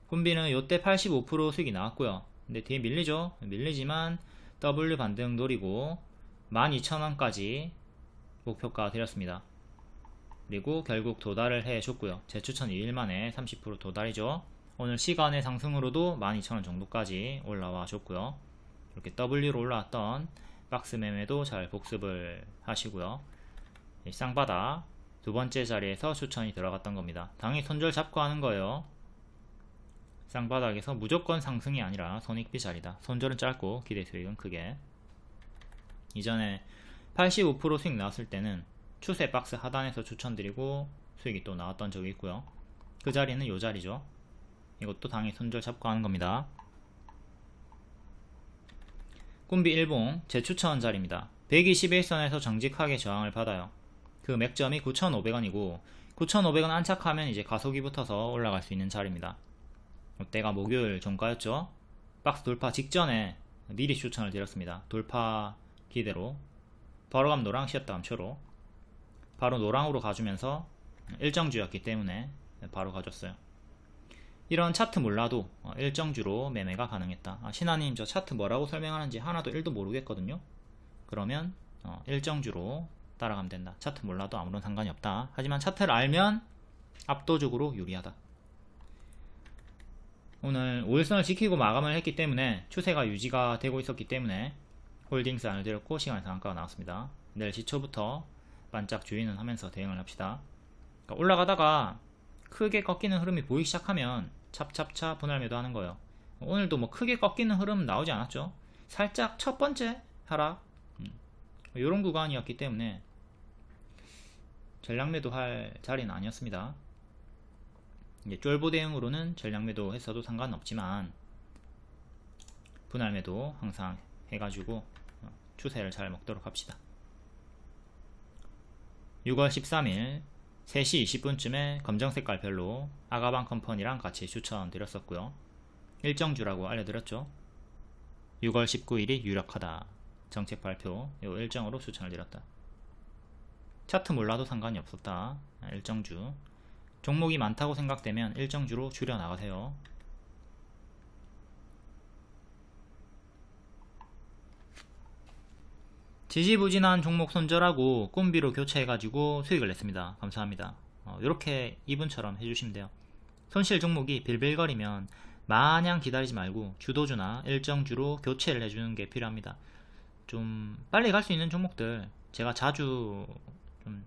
꿈비는 요때 85% 수익이 나왔고요. 근데 뒤에 밀리죠. 밀리지만 W 반등 노리고 12,000원까지 목표가 드렸습니다. 그리고 결국 도달을 해줬고요. 재추천 2일 만에 30% 도달이죠. 오늘 시간의 상승으로도 12,000원 정도까지 올라와 줬고요. 이렇게 W로 올라왔던 박스 매매도 잘 복습을 하시고요. 쌍바닥 두 번째 자리에서 추천이 들어갔던 겁니다. 당연히 손절 잡고 하는 거예요. 쌍바닥에서 무조건 상승이 아니라 손익비 자리다. 손절은 짧고 기대 수익은 크게. 이전에 85% 수익 나왔을 때는 추세 박스 하단에서 추천드리고 수익이 또 나왔던 적이 있고요. 그 자리는 요 자리죠. 이것도 당연히 손절 잡고 하는 겁니다. 꿈비 일봉 재추천 자리입니다. 121선에서 정직하게 저항을 받아요. 그 맥점이 9,500원이고 9,500원 안착하면 이제 가속이 붙어서 올라갈 수 있는 자리입니다. 이때가 목요일 종가였죠. 박스 돌파 직전에 미리 추천을 드렸습니다. 돌파 기대로 바로 가면 노랑, 쉬었다 가면 초록. 바로 노랑으로 가주면서 일정주였기 때문에 바로 가줬어요. 이런 차트 몰라도 일정주로 매매가 가능했다. 신하님 저 차트 뭐라고 설명하는지 하나도 1도 모르겠거든요. 그러면 일정주로 따라가면 된다. 차트 몰라도 아무런 상관이 없다. 하지만 차트를 알면 압도적으로 유리하다. 오늘 5일선을 지키고 마감을 했기 때문에 추세가 유지가 되고 있었기 때문에 홀딩 사인을 드렸고 시간 상한가가 나왔습니다. 내일 시초부터 반짝 주의는 하면서 대응을 합시다. 올라가다가 크게 꺾이는 흐름이 보이기 시작하면 찹찹차 분할 매도 하는 거예요. 오늘도 뭐 크게 꺾이는 흐름 나오지 않았죠. 살짝 첫 번째 하락 이런 구간이었기 때문에 전략매도 할 자리는 아니었습니다. 이제 쫄보 대응으로는 전략매도 했어도 상관없지만 분할매도 항상 해가지고 추세를 잘 먹도록 합시다. 6월 13일 3시 20분쯤에 검정색깔 별로 아가방 컴퍼니랑 같이 추천드렸었고요. 일정주라고 알려드렸죠. 6월 19일이 유력하다. 정책 발표 요 일정으로 추천을 드렸다. 차트 몰라도 상관이 없었다. 일정주. 종목이 많다고 생각되면 일정주로 줄여 나가세요. 지지부진한 종목 손절하고 꿈비로 교체해가지고 수익을 냈습니다. 감사합니다. 이렇게 이분처럼 해주시면 돼요. 손실 종목이 빌빌거리면 마냥 기다리지 말고 주도주나 일정주로 교체를 해주는 게 필요합니다. 좀 빨리 갈 수 있는 종목들, 제가 자주 좀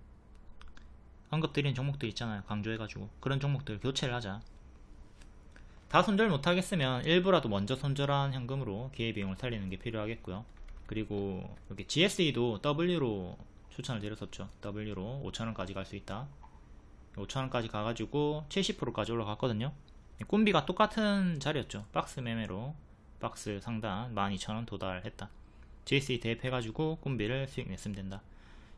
언급드린 종목들 있잖아요. 강조해가지고 그런 종목들 교체를 하자. 다 손절 못하겠으면 일부라도 먼저 손절한 현금으로 기회비용을 살리는 게 필요하겠고요. 그리고 여기 GSE도 W로 추천을 드렸었죠. W로 5,000원까지 갈 수 있다. 5,000원까지 가가지고 70%까지 올라갔거든요. 꿈비가 똑같은 자리였죠. 박스 매매로 박스 상단 12,000원 도달했다. GSE 대입해가지고 꿈비를 수익 냈으면 된다.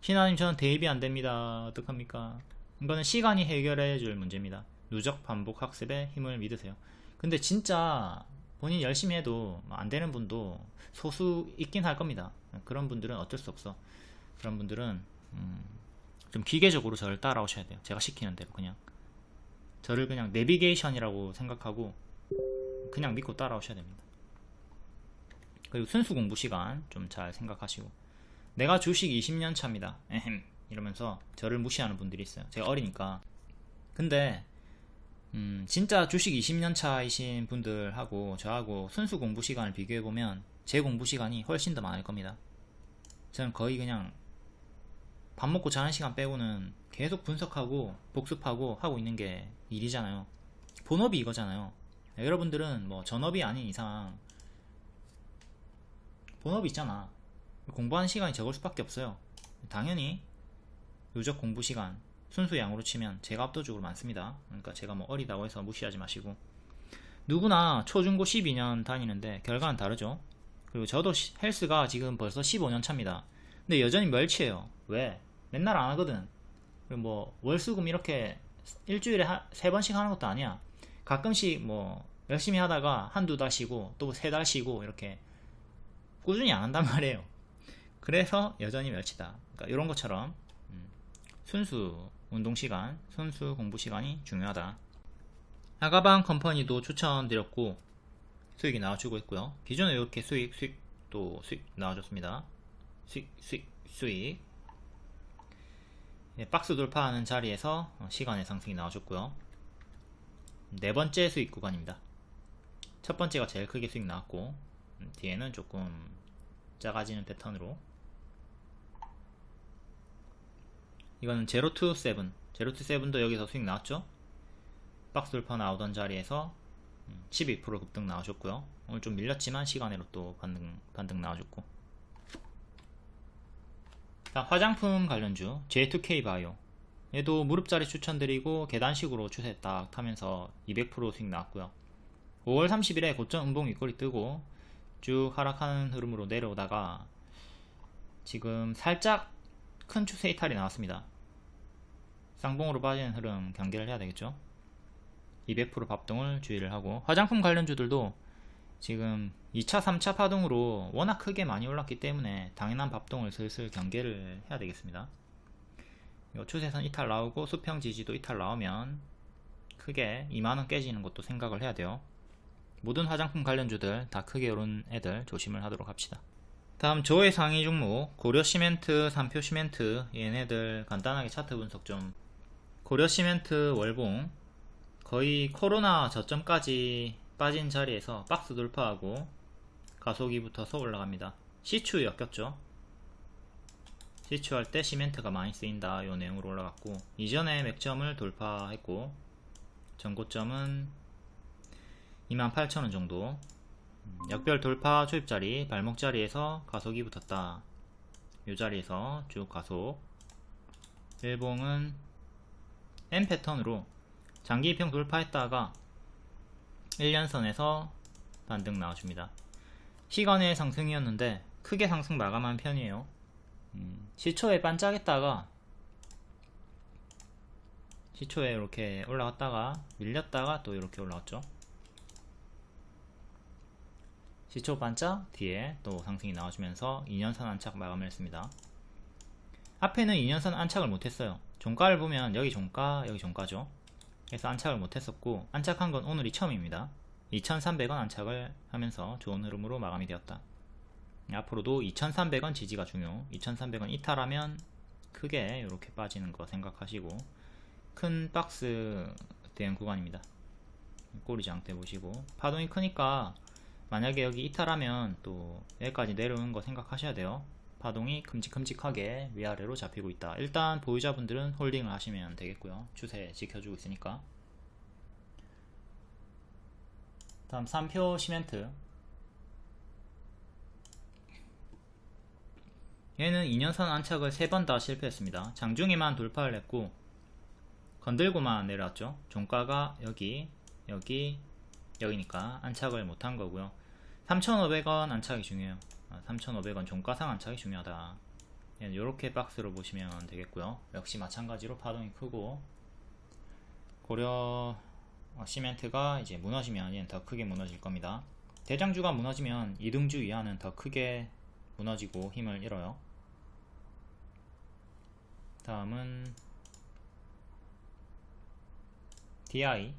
신하님 저는 대입이 안됩니다. 어떡합니까? 이거는 시간이 해결해줄 문제입니다. 누적 반복 학습에 힘을 믿으세요. 근데 진짜 본인 열심히 해도 안되는 분도 소수 있긴 할 겁니다. 그런 분들은 어쩔 수 없어. 그런 분들은 좀 기계적으로 저를 따라오셔야 돼요. 제가 시키는 대로 그냥 저를 그냥 내비게이션이라고 생각하고 그냥 믿고 따라오셔야 됩니다. 그리고 순수 공부 시간 좀 잘 생각하시고, 내가 주식 20년 차입니다 에헴 이러면서 저를 무시하는 분들이 있어요. 제가 어리니까. 근데 진짜 주식 20년 차이신 분들하고 저하고 순수 공부 시간을 비교해보면 제 공부 시간이 훨씬 더 많을 겁니다. 저는 거의 그냥 밥 먹고 자는 시간 빼고는 계속 분석하고 복습하고 하고 있는 게 일이잖아요. 본업이 이거잖아요. 여러분들은 뭐 전업이 아닌 이상 본업이 있잖아. 공부하는 시간이 적을 수밖에 없어요. 당연히 누적 공부 시간 순수 양으로 치면 제가 압도적으로 많습니다. 그러니까 제가 뭐 어리다고 해서 무시하지 마시고, 누구나 초중고 12년 다니는데 결과는 다르죠. 그리고 저도 헬스가 지금 벌써 15년 차입니다. 근데 여전히 멸치예요. 왜? 맨날 안 하거든. 그리고 뭐 월수금 이렇게 일주일에 3번씩 하는 것도 아니야. 가끔씩 뭐 열심히 하다가 한두 달 쉬고 또 3달 쉬고 이렇게 꾸준히 안 한단 말이에요. 그래서 여전히 멸치다. 그러니까 이런 것처럼 순수 운동시간, 순수 공부시간이 중요하다. 아가방 컴퍼니도 추천드렸고 수익이 나와주고 있고요. 기존에 이렇게 수익도 수익 나와줬습니다. 수익 박스 돌파하는 자리에서 시간의 상승이 나와줬고요. 네 번째 수익 구간입니다. 첫 번째가 제일 크게 수익 나왔고 뒤에는 조금 작아지는 패턴으로, 이거는 027 027도 여기서 수익 나왔죠. 박스 돌파 나오던 자리에서 12% 급등 나와줬고요. 오늘 좀 밀렸지만 시간으로 또 반등 나와줬고, 화장품 관련주 J2K 바이오, 얘도 무릎자리 추천드리고 계단식으로 추세 딱 타면서 200% 수익 나왔고요. 5월 30일에 고점 음봉 윗꼬리 뜨고 쭉 하락하는 흐름으로 내려오다가 지금 살짝 큰 추세 이탈이 나왔습니다. 쌍봉으로 빠지는 흐름 경계를 해야 되겠죠. 200% 밥동을 주의를 하고, 화장품 관련주들도 지금 2차 3차 파동으로 워낙 크게 많이 올랐기 때문에 당연한 밥동을 슬슬 경계를 해야 되겠습니다. 이거 추세선 이탈 나오고 수평 지지도 이탈 나오면 크게 2만원 깨지는 것도 생각을 해야 돼요. 모든 화장품 관련주들 다 크게 오른 애들 조심을 하도록 합시다. 다음 조회 상위 종목 고려시멘트, 삼표시멘트, 얘네들 간단하게 차트 분석 좀. 고려시멘트 월봉 거의 코로나 저점까지 빠진 자리에서 박스 돌파하고 가속이 붙어서 올라갑니다. 시추 엮였죠. 시추할 때 시멘트가 많이 쓰인다 요 내용으로 올라갔고, 이전에 맥점을 돌파했고 전고점은 28,000원 정도. 역별 돌파 초입자리 발목자리에서 가속이 붙었다. 이 자리에서 쭉 가속. 일봉은 M 패턴으로 장기 2평 돌파했다가 1년선에서 반등 나와줍니다. 시간의 상승이었는데 크게 상승 마감한 편이에요. 시초에 반짝했다가 시초에 이렇게 올라갔다가 밀렸다가 또 이렇게 올라왔죠. 시초 반짝 뒤에 또 상승이 나와주면서 2년선 안착 마감을 했습니다. 앞에는 2년선 안착을 못했어요. 종가를 보면 여기 종가 여기 종가죠. 그래서 안착을 못했었고, 안착한 건 오늘이 처음입니다. 2,300원 안착을 하면서 좋은 흐름으로 마감이 되었다. 앞으로도 2,300원 지지가 중요. 2,300원 이탈하면 크게 이렇게 빠지는 거 생각하시고, 큰 박스 대응 구간입니다. 꼬리장대 보시고, 파동이 크니까 만약에 여기 이탈하면 또 여기까지 내려오는 거 생각하셔야 돼요. 파동이 큼직큼직하게 위아래로 잡히고 있다. 일단 보유자분들은 홀딩을 하시면 되겠고요. 추세 지켜주고 있으니까. 다음 3표 시멘트. 얘는 2년선 안착을 3번 다 실패했습니다. 장중에만 돌파를 했고 건들고만 내려왔죠. 종가가 여기니까 안착을 못한 거고요. 3,500원 안착이 중요해요. 3,500원 종가상 안착이 중요하다. 이렇게 박스로 보시면 되겠고요. 역시 마찬가지로 파동이 크고, 고려 시멘트가 이제 무너지면 얘는 더 크게 무너질 겁니다. 대장주가 무너지면 이등주 이하는 더 크게 무너지고 힘을 잃어요. 다음은 DI.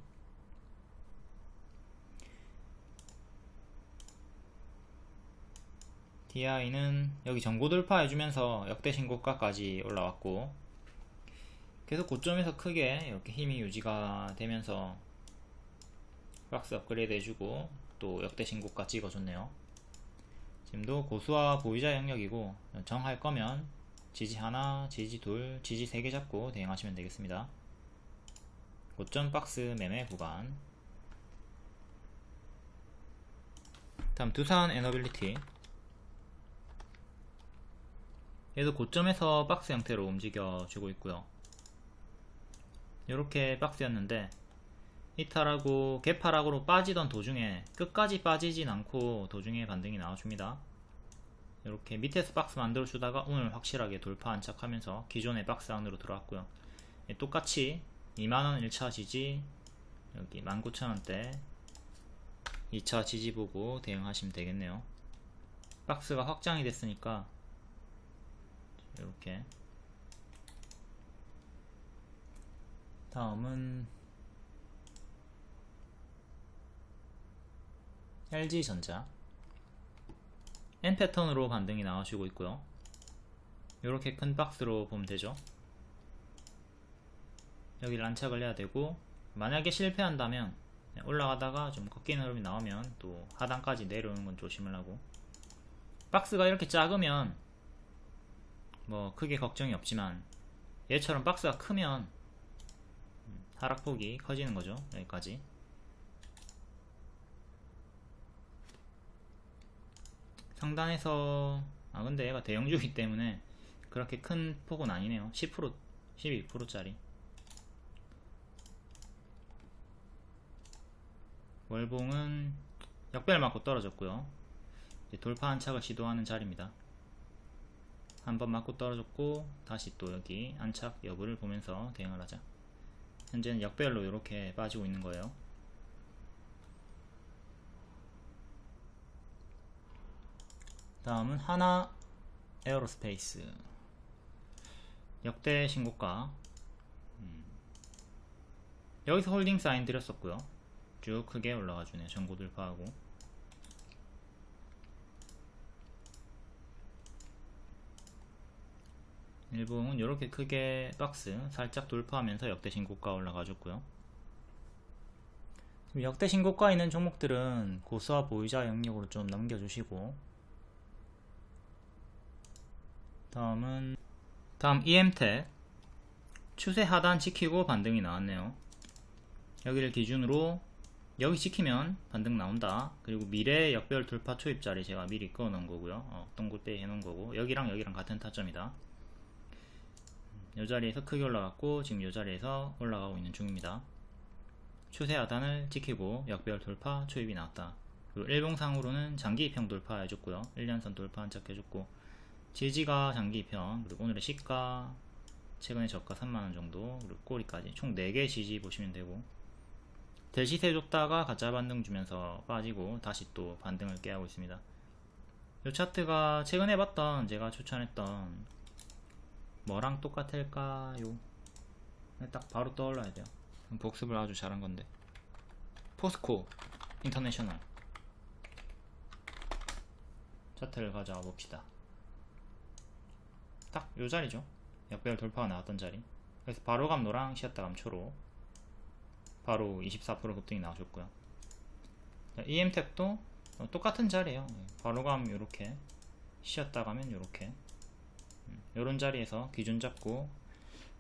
DI는 여기 전고 돌파 해주면서 역대 신고가까지 올라왔고, 계속 고점에서 크게 이렇게 힘이 유지가 되면서 박스 업그레이드 해주고 또 역대 신고가 찍어줬네요. 지금도 고수와 보유자 영역이고, 정할 거면 지지 하나, 지지 둘, 지지 3개 잡고 대응하시면 되겠습니다. 고점 박스 매매 구간. 다음 두산 에너빌리티. 얘도 고점에서 박스 형태로 움직여 주고 있고요. 이렇게 박스였는데 이탈하고 개파락으로 빠지던 도중에 끝까지 빠지진 않고 도중에 반등이 나와줍니다. 이렇게 밑에서 박스 만들어 주다가 오늘 확실하게 돌파 안착하면서 기존의 박스 안으로 들어왔고요. 똑같이 2만원 1차 지지, 여기 19,000원대 2차 지지 보고 대응하시면 되겠네요. 박스가 확장이 됐으니까 이렇게. 다음은 LG전자. N 패턴으로 반등이 나와주고 있고요. 이렇게 큰 박스로 보면 되죠. 여기를 안착을 해야 되고, 만약에 실패한다면 올라가다가 좀 꺾이는 흐름이 나오면 또 하단까지 내려오는 건 조심을 하고, 박스가 이렇게 작으면 뭐 크게 걱정이 없지만 얘처럼 박스가 크면 하락폭이 커지는 거죠. 여기까지. 상단에서 근데 얘가 대형주기 때문에 그렇게 큰 폭은 아니네요. 10%, 12%짜리. 월봉은 역별 맞고 떨어졌고요. 이제 돌파 안착을 시도하는 자리입니다. 한번 맞고 떨어졌고 다시 또 여기 안착 여부를 보면서 대응을 하자. 현재는 역별로 이렇게 빠지고 있는 거예요. 다음은 하나 에어로스페이스. 역대 신고가. 여기서 홀딩 사인 드렸었고요. 쭉 크게 올라가 주네요. 전고 돌파하고. 일봉은 이렇게 크게 박스 살짝 돌파하면서 역대 신고가 올라가 줬고요. 역대 신고가 있는 종목들은 고수와 보유자 영역으로 좀 넘겨주시고, 다음 EM텍. 추세 하단 지키고 반등이 나왔네요. 여기를 기준으로 여기 지키면 반등 나온다. 그리고 미래 역별 돌파 초입자리 제가 미리 그어 놓은 거고요. 동글빼기 해 놓은 거고, 여기랑 여기랑 같은 타점이다. 이 자리에서 크게 올라갔고 지금 이 자리에서 올라가고 있는 중입니다. 추세 하단을 지키고 역별 돌파 초입이 나왔다. 그리고 일봉상으로는 장기 2평 돌파 해줬고요. 1년선 돌파 한짝 해줬고, 지지가 장기 2평, 그리고 오늘의 시가, 최근의 저가 3만원 정도, 그리고 꼬리까지 총 4개 지지 보시면 되고, 대시세 줬다가 가짜 반등 주면서 빠지고 다시 또 반등을 깨하고 있습니다. 이 차트가 최근에 봤던 제가 추천했던 뭐랑 똑같을까요? 딱 바로 떠올라야 돼요. 복습을 아주 잘한 건데, 포스코 인터내셔널 차트를 가져와 봅시다. 딱 요 자리죠. 역별 돌파가 나왔던 자리. 그래서 바로감 노랑, 쉬었다 감 초록, 바로 24% 급등이 나오셨고요. EM택도 똑같은 자리에요. 바로감 요렇게, 쉬었다 가면 요렇게, 요런 자리에서 기준 잡고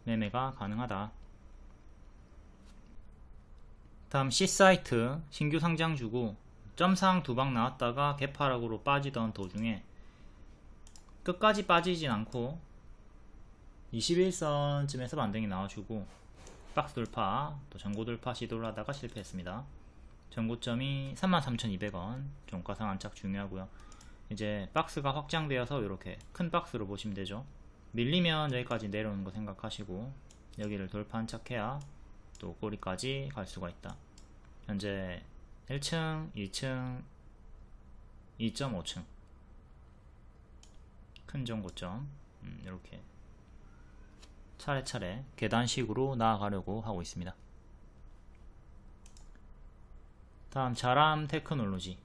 매매가 가능하다. 다음 C사이트 신규 상장 주고 점상 두 방 나왔다가 개파락으로 빠지던 도중에 끝까지 빠지진 않고 21선쯤에서 반등이 나와주고 박스 돌파, 또 전고 돌파 시도를 하다가 실패했습니다. 전고점이 33,200원, 종가상 안착 중요하고요. 이제 박스가 확장되어서 이렇게 큰 박스로 보시면 되죠. 밀리면 여기까지 내려오는 거 생각하시고 여기를 돌파 안착해야 또 꼬리까지 갈 수가 있다. 현재 1층, 2층, 2.5층 큰 전고점, 이렇게 차례차례 계단식으로 나아가려고 하고 있습니다. 다음 자람 테크놀로지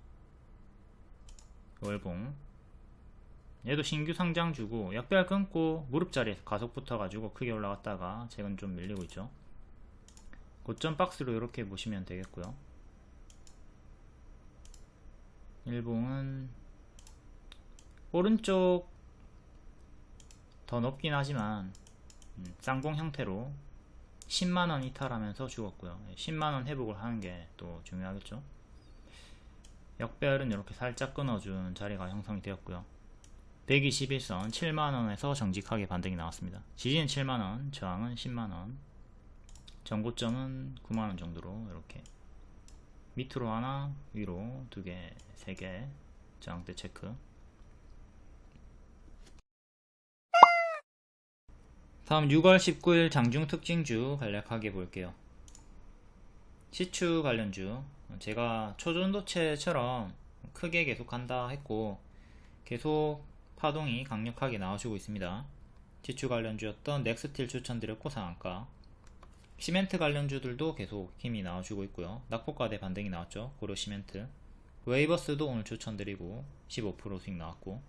월봉, 얘도 신규 상장 주고 역별 끊고 무릎 자리에서 가속 붙어가지고 크게 올라갔다가 최근 좀 밀리고 있죠. 고점 박스로 이렇게 보시면 되겠고요. 일봉은 오른쪽 더 높긴 하지만 쌍봉 형태로 10만원 이탈하면서 죽었고요. 10만원 회복을 하는 게 또 중요하겠죠. 역별은 이렇게 살짝 끊어준 자리가 형성이 되었고요. 121선 7만원에서 정직하게 반등이 나왔습니다. 지지는 7만원, 저항은 10만원, 전고점은 9만원 정도로 이렇게 밑으로 하나, 위로 2개, 3개 저항대 체크. 다음 6월 19일 장중 특징주 간략하게 볼게요. 시추 관련주, 제가 초전도체처럼 크게 계속 한다 했고 계속 파동이 강력하게 나와주고 있습니다. 시추 관련주였던 넥스틸 추천드렸고 상한가, 시멘트 관련주들도 계속 힘이 나와주고 있고요. 낙폭과대 반등이 나왔죠. 고려시멘트, 웨이버스도 오늘 추천드리고 15% 수익 나왔고,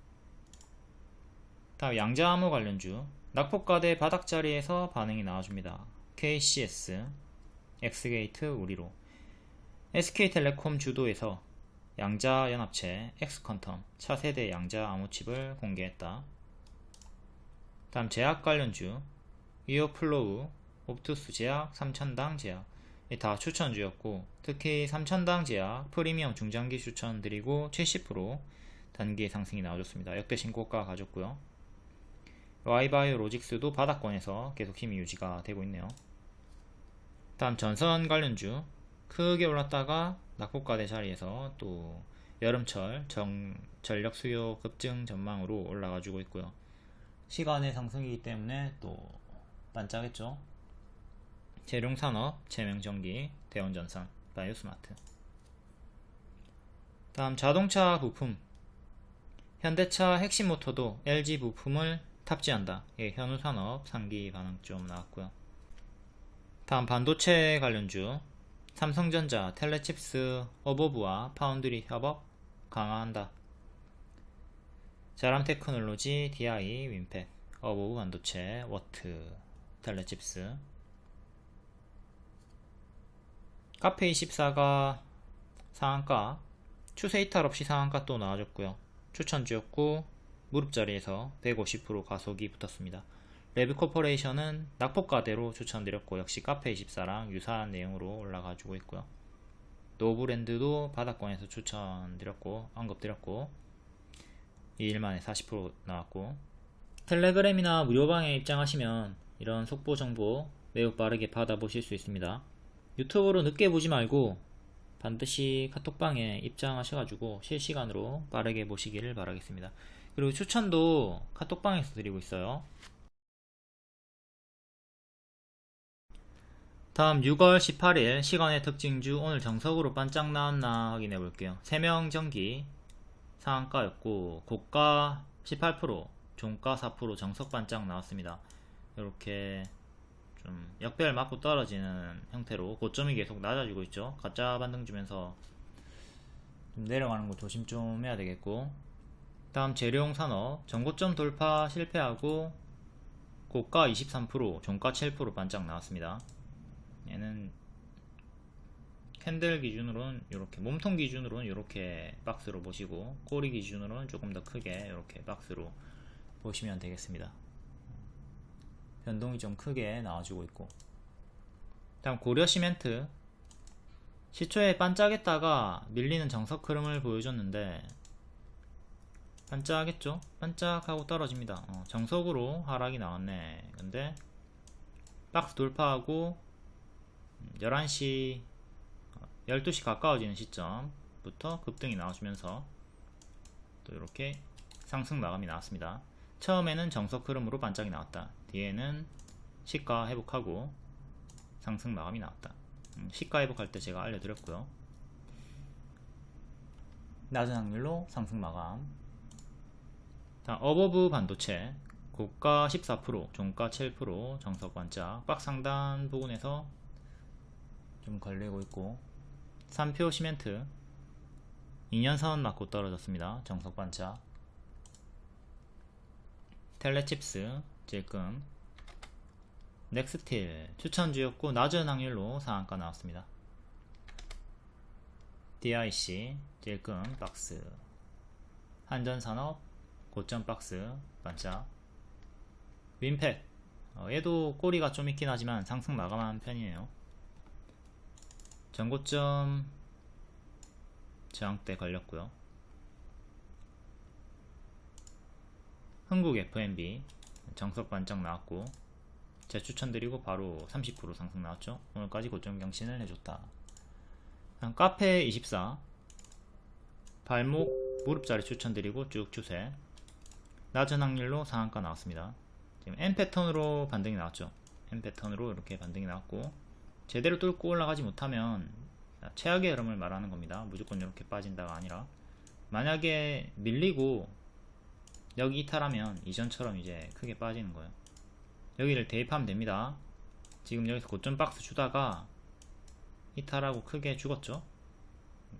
다음 양자암호 관련주 낙폭과대 바닥자리에서 반응이 나와줍니다. KCS, 엑스게이트 우리로, SK텔레콤 주도에서 양자연합체 엑스컨텀 차세대 양자암호칩을 공개했다. 다음 제약 관련주 이어플로우, 옵투스 제약, 삼천당 제약 다 추천주였고, 특히 삼천당 제약 프리미엄 중장기 추천드리고 70% 단기 상승이 나와줬습니다. 역대 신고가 가졌고요. Y바이오 로직스도 바닥권에서 계속 힘이 유지가 되고 있네요. 다음 전선 관련주 크게 올랐다가 낙폭과대 자리에서 또 여름철 전력 수요 급증 전망으로 올라가주고 있고요. 시간의 상승이기 때문에 또 반짝했죠. 재룡산업, 제명전기, 대원전선, 바이오스마트. 다음 자동차 부품, 현대차 핵심모터도 LG 부품을 탑재한다. 현우산업 상기 반응 좀 나왔고요. 다음 반도체 관련주 삼성전자, 텔레칩스, 어버브와 파운드리 협업 강화한다. 자람테크놀로지, DI, 윈팩, 어버브 반도체, 워트, 텔레칩스. 카페24가 상한가, 추세 이탈 없이 상한가 또 나와줬고요. 추천주였고 무릎자리에서 150% 가속이 붙었습니다. 레브코퍼레이션은 낙폭과대로 추천드렸고 역시 카페24랑 유사한 내용으로 올라가지고 있고요. 노브랜드도 바닥권에서 추천드렸고 언급드렸고 2일 만에 40% 나왔고, 텔레그램이나 무료방에 입장하시면 이런 속보 정보 매우 빠르게 받아보실 수 있습니다. 유튜브로 늦게 보지 말고 반드시 카톡방에 입장하셔가지고 실시간으로 빠르게 보시기를 바라겠습니다. 그리고 추천도 카톡방에서 드리고 있어요. 다음 6월 18일 시간의 특징주, 오늘 정석으로 반짝 나왔나 확인해 볼게요. 3명 전기 상한가였고 고가 18%, 종가 4% 정석 반짝 나왔습니다. 이렇게 좀 역배열 맞고 떨어지는 형태로 고점이 계속 낮아지고 있죠. 가짜 반등 주면서 좀 내려가는 거 조심 좀 해야 되겠고, 다음 재료용 산업 전고점 돌파 실패하고 고가 23%, 종가 7% 반짝 나왔습니다. 얘는 캔들 기준으로는 이렇게, 몸통 기준으로는 이렇게 박스로 보시고 꼬리 기준으로는 조금 더 크게 이렇게 박스로 보시면 되겠습니다. 변동이 좀 크게 나와주고 있고, 다음 고려 시멘트 시초에 반짝했다가 밀리는 정석 흐름을 보여줬는데 반짝했죠? 반짝하고 떨어집니다. 정석으로 하락이 나왔네. 근데 박스 돌파하고 11시 12시 가까워지는 시점부터 급등이 나와주면서 또 이렇게 상승 마감이 나왔습니다. 처음에는 정석 흐름으로 반짝이 나왔다. 뒤에는 시가 회복하고 상승 마감이 나왔다. 시가 회복할 때 제가 알려드렸고요. 낮은 확률로 상승 마감. 다음 어버브 반도체 고가 14%, 종가 7%, 정석 반짝. 박 상단 부분에서 좀 걸리고 있고, 삼표 시멘트 2년선 맞고 떨어졌습니다. 정석 반짝. 텔레칩스 질금 넥스틸 추천주였고 낮은 확률로 상한가 나왔습니다. DIC 질금 박스. 한전산업 고점 박스 반짝. 윈팩 얘도 꼬리가 좀 있긴 하지만 상승 마감한 편이에요. 전고점 저항대 걸렸고요. 흥국 F&B 정석 반짝 나왔고 재추천드리고 바로 30% 상승 나왔죠. 오늘까지 고점 경신을 해줬다. 다음 카페24 발목 무릎자리 추천드리고 쭉 추세. 낮은 확률로 상한가 나왔습니다. 지금 N 패턴으로 반등이 나왔죠. N 패턴으로 이렇게 반등이 나왔고, 제대로 뚫고 올라가지 못하면 최악의 흐름을 말하는 겁니다. 무조건 이렇게 빠진다가 아니라, 만약에 밀리고 여기 이탈하면 이전처럼 이제 크게 빠지는 거예요. 여기를 대입하면 됩니다. 지금 여기서 고점 박스 주다가 이탈하고 크게 죽었죠.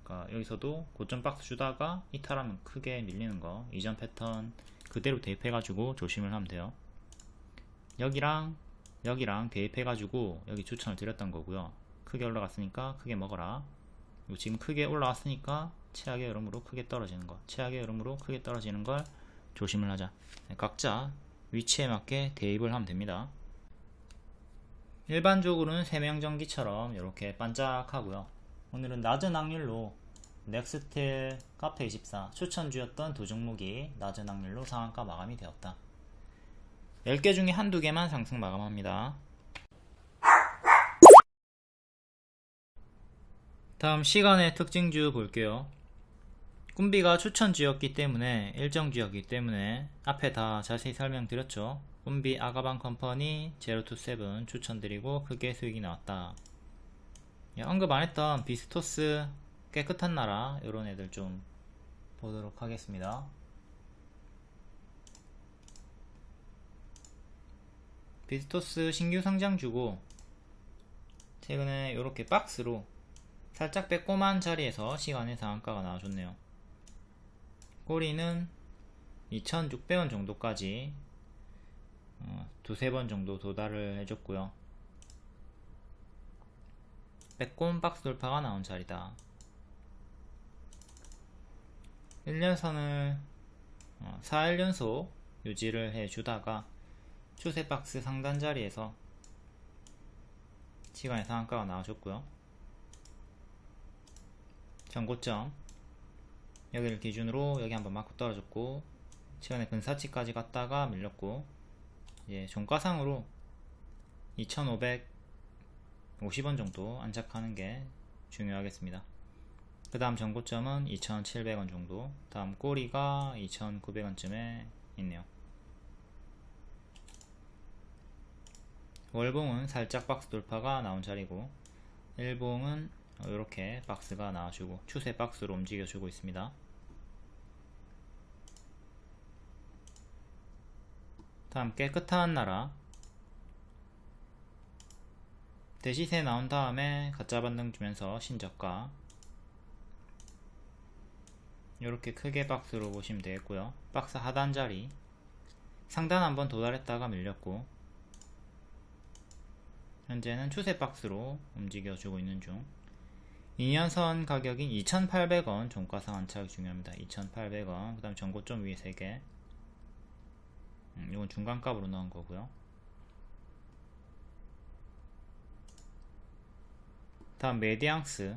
그러니까 여기서도 고점 박스 주다가 이탈하면 크게 밀리는 거, 이전 패턴 그대로 대입해가지고 조심을 하면 돼요. 여기랑 대입해가지고 여기 추천을 드렸던 거고요. 크게 올라갔으니까 크게 먹어라. 그리고 지금 크게 올라왔으니까 최악의 흐름으로 크게 떨어지는 거, 최악의 흐름으로 크게 떨어지는 걸 조심을 하자. 각자 위치에 맞게 대입을 하면 됩니다. 일반적으로는 세명전기처럼 이렇게 반짝하고요. 오늘은 낮은 확률로 넥스틸, 카페24 추천주였던 두 종목이 낮은 확률로 상한가 마감이 되었다. 10개 중에 한두 개만 상승 마감합니다. 다음 시간의 특징주 볼게요. 꿈비가 추천주였기 때문에, 일정주였기 때문에 앞에 다 자세히 설명드렸죠. 꿈비 아가방 컴퍼니 027 추천드리고 크게 수익이 나왔다. 언급 안했던 비스토스 깨끗한 나라 이런 애들 좀 보도록 하겠습니다. 비스토스 신규 상장주고 최근에 이렇게 박스로 살짝 빼꼼한 자리에서 시간의 상한가가 나와줬네요. 꼬리는 2,600원 정도까지 두세 번 정도 도달을 해줬고요. 빼꼼 박스 돌파가 나온 자리다. 1년선을 4일 연속 유지를 해주다가 추세 박스 상단 자리에서 시간의 상한가가 나와줬고요. 전고점 여기를 기준으로 여기 한번 맞고 떨어졌고, 최근에 근사치까지 갔다가 밀렸고, 이제 종가상으로 2,550원 정도 안착하는 게 중요하겠습니다. 그 다음 전고점은 2,700원 정도, 다음 꼬리가 2,900원쯤에 있네요. 월봉은 살짝 박스 돌파가 나온 자리고, 일봉은 이렇게 박스가 나와주고 추세 박스로 움직여주고 있습니다. 다음 깨끗한 나라, 대시세 나온 다음에 가짜 반등 주면서 신저가, 이렇게 크게 박스로 보시면 되겠고요. 박스 하단 자리 상단 한번 도달했다가 밀렸고, 현재는 추세 박스로 움직여주고 있는 중. 2년선 가격인 2,800원 종가상 안착이 중요합니다. 2,800원. 그 다음 전고점 위에 3개. 이건 중간값으로 넣은 거고요. 다음 메디앙스,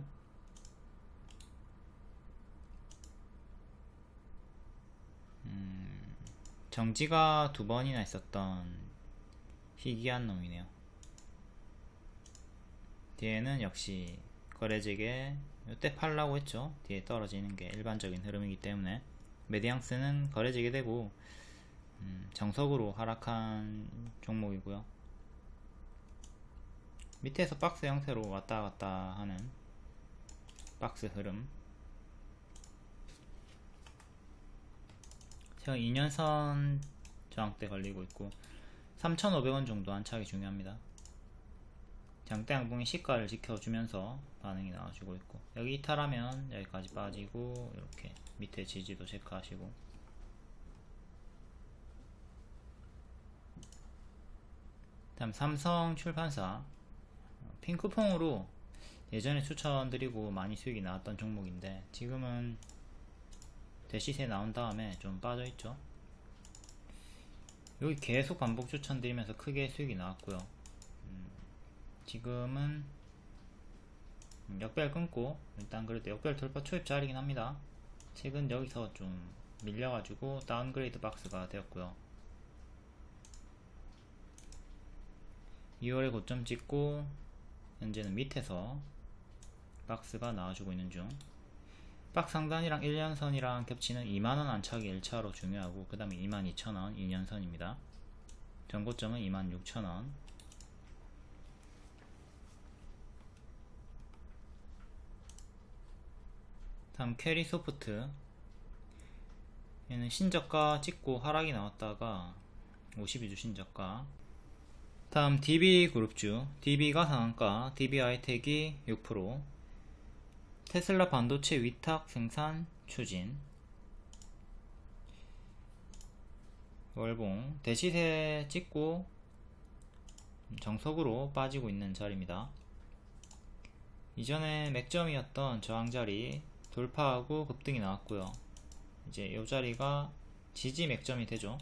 정지가 2번이나 있었던 희귀한 놈이네요. 뒤에는 역시 거래직에 이때 팔라고 했죠. 뒤에 떨어지는 게 일반적인 흐름이기 때문에 메디앙스는 거래직이 되고 정석으로 하락한 종목이고요. 밑에서 박스 형태로 왔다 갔다 하는 박스 흐름. 제가 2년선 저항대 걸리고 있고 3,500원 정도 안착이 중요합니다. 장대 양봉의 시가를 지켜주면서 반응이 나와주고 있고, 여기 이탈하면 여기까지 빠지고, 이렇게 밑에 지지도 체크하시고, 다음 삼성 출판사, 핑크퐁으로 예전에 추천드리고 많이 수익이 나왔던 종목인데 지금은 대시세 나온 다음에 좀 빠져있죠. 여기 계속 반복 추천드리면서 크게 수익이 나왔고요. 지금은 역별 끊고, 일단 그래도 역별 돌파 초입 자리긴 합니다. 최근 여기서 좀 밀려가지고 다운그레이드 박스가 되었고요. 2월에 고점 찍고 현재는 밑에서 박스가 나와주고 있는 중. 박스 상단이랑 1년선이랑 겹치는 2만원 안착이 1차로 중요하고, 그 다음에 22,000원 2년선입니다. 전고점은 26,000원. 다음 캐리소프트, 얘는 신저가 찍고 하락이 나왔다가 52주 신저가. 다음 DB그룹주, DB가 상한가, DB하이텍이 6%, 테슬라 반도체 위탁 생산 추진. 월봉 대시세 찍고 정석으로 빠지고 있는 자리입니다. 이전에 맥점이었던 저항자리 돌파하고 급등이 나왔고요. 이제 이 자리가 지지 맥점이 되죠.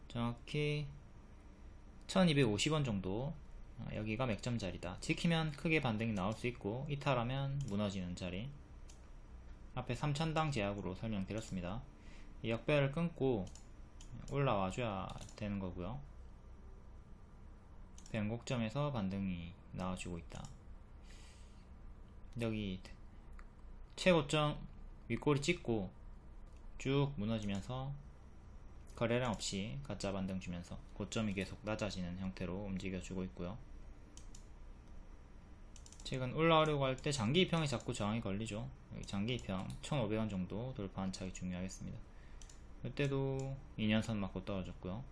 정확히 1250원 정도, 여기가 맥점 자리다. 지키면 크게 반등이 나올 수 있고, 이탈하면 무너지는 자리. 앞에 3000당 제약으로 설명드렸습니다. 이 역배를 끊고 올라와 줘야 되는 거고요. 변곡점에서 반등이 나와주고 있다. 여기 최고점 윗꼬리 찍고 쭉 무너지면서 거래량 없이 가짜 반등 주면서 고점이 계속 낮아지는 형태로 움직여주고 있고요. 최근 올라오려고 할 때 장기 이평이 자꾸 저항이 걸리죠. 여기 장기 이평 1,500원 정도 돌파 안착이 중요하겠습니다. 이때도 2년선 맞고 떨어졌고요.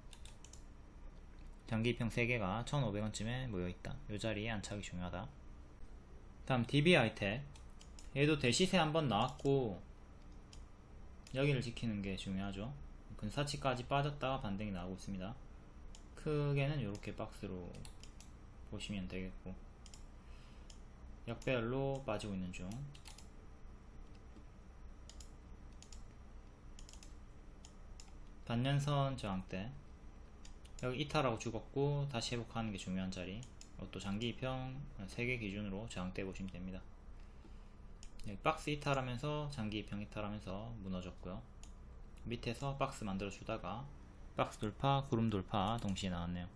장기 이평 3개가 1,500원쯤에 모여있다. 이 자리에 안착이 중요하다. 다음 DB하이텍, 얘도 대시세 한번 나왔고 여기를 지키는 게 중요하죠. 근사치까지 빠졌다가 반등이 나오고 있습니다. 크게는 이렇게 박스로 보시면 되겠고, 역배열로 빠지고 있는 중. 반년선 저항대, 여기 이탈하고 죽었고 다시 회복하는 게 중요한 자리. 이것도 장기 입형 3개 기준으로 저항대 보시면 됩니다. 박스 이탈하면서 장기 입형 이탈하면서 무너졌고요. 밑에서 박스 만들어 주다가 박스 돌파, 구름 돌파 동시에 나왔네요.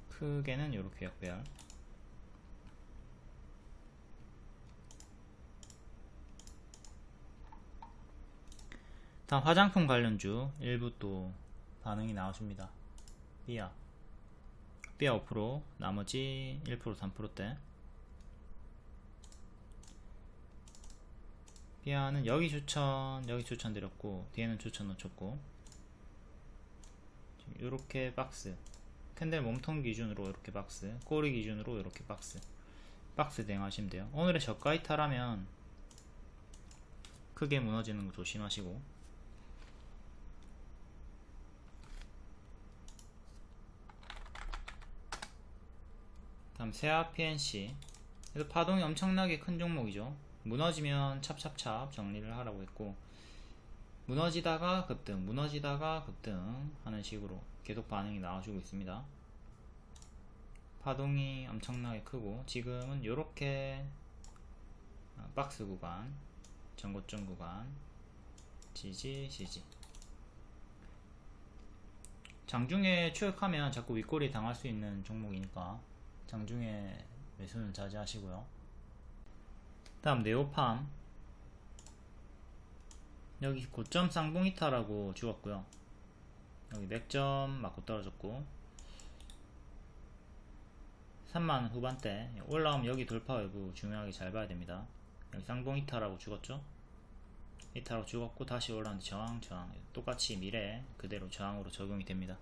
크게는 이렇게 역배열. 다음 화장품 관련주 일부 또 반응이 나와줍니다. 삐아 5%, 나머지 1%, 3%대. 삐아는 여기 추천 드렸고 뒤에는 추천 놓쳤고, 이렇게 박스, 캔들 몸통 기준으로 이렇게 박스, 꼬리 기준으로 이렇게 박스 대응하시면 돼요. 오늘의 저가 이탈하면 크게 무너지는 거 조심하시고. 다음 세아 PNC. 그래서 파동이 엄청나게 큰 종목이죠. 무너지면 찹찹찹 정리를 하라고 했고, 무너지다가 급등, 무너지다가 급등 하는 식으로 계속 반응이 나와주고 있습니다. 파동이 엄청나게 크고, 지금은 이렇게 박스 구간, 전고점 구간, 지지. 장중에 추격하면 자꾸 윗꼬리 당할 수 있는 종목이니까 장중에 매수는 자제하시고요. 다음 네오팜. 여기 고점 쌍봉 이탈하고 죽었고요. 여기 맥점 맞고 떨어졌고, 3만 후반대 올라오면 여기 돌파 외부 중요하게 잘 봐야 됩니다. 여기 쌍봉 이탈하고 죽었죠. 이탈하고 죽었고 다시 올라오는데 저항 똑같이 미래 그대로 저항으로 적용이 됩니다.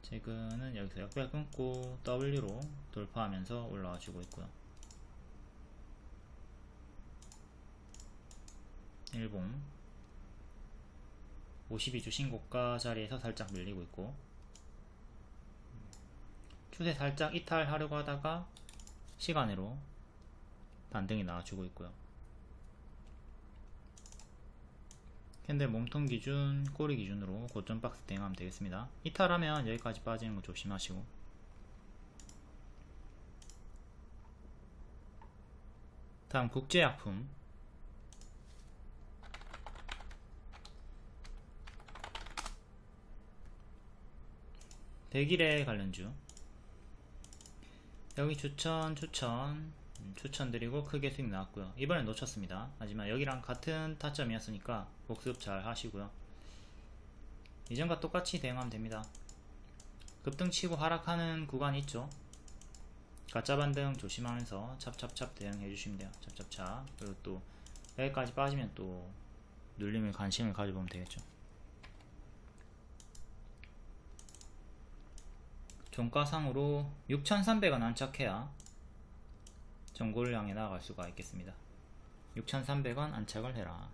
지금은 여기서 역별 끊고 W로 돌파하면서 올라와 주고 있고요. 일봉 52주 신고가 자리에서 살짝 밀리고 있고, 추세 살짝 이탈하려고 하다가 시간으로 반등이 나와주고 있고요. 캔들 몸통 기준, 꼬리 기준으로 고점 박스 대응하면 되겠습니다. 이탈하면 여기까지 빠지는 거 조심하시고. 다음 국제약품. 백일의 관련주. 여기 추천드리고 크게 수익 나왔고요. 이번엔 놓쳤습니다. 하지만 여기랑 같은 타점이었으니까 복습 잘 하시고요. 이전과 똑같이 대응하면 됩니다. 급등치고 하락하는 구간이 있죠. 가짜 반등 조심하면서 찹찹찹 대응해 주시면 돼요. 찹찹찹. 그리고 또 여기까지 빠지면 또 눌림에 관심을 가져보면 되겠죠. 종가상으로 6,300원 안착해야 정고를 향해 나아갈 수가 있겠습니다. 6,300원 안착을 해라.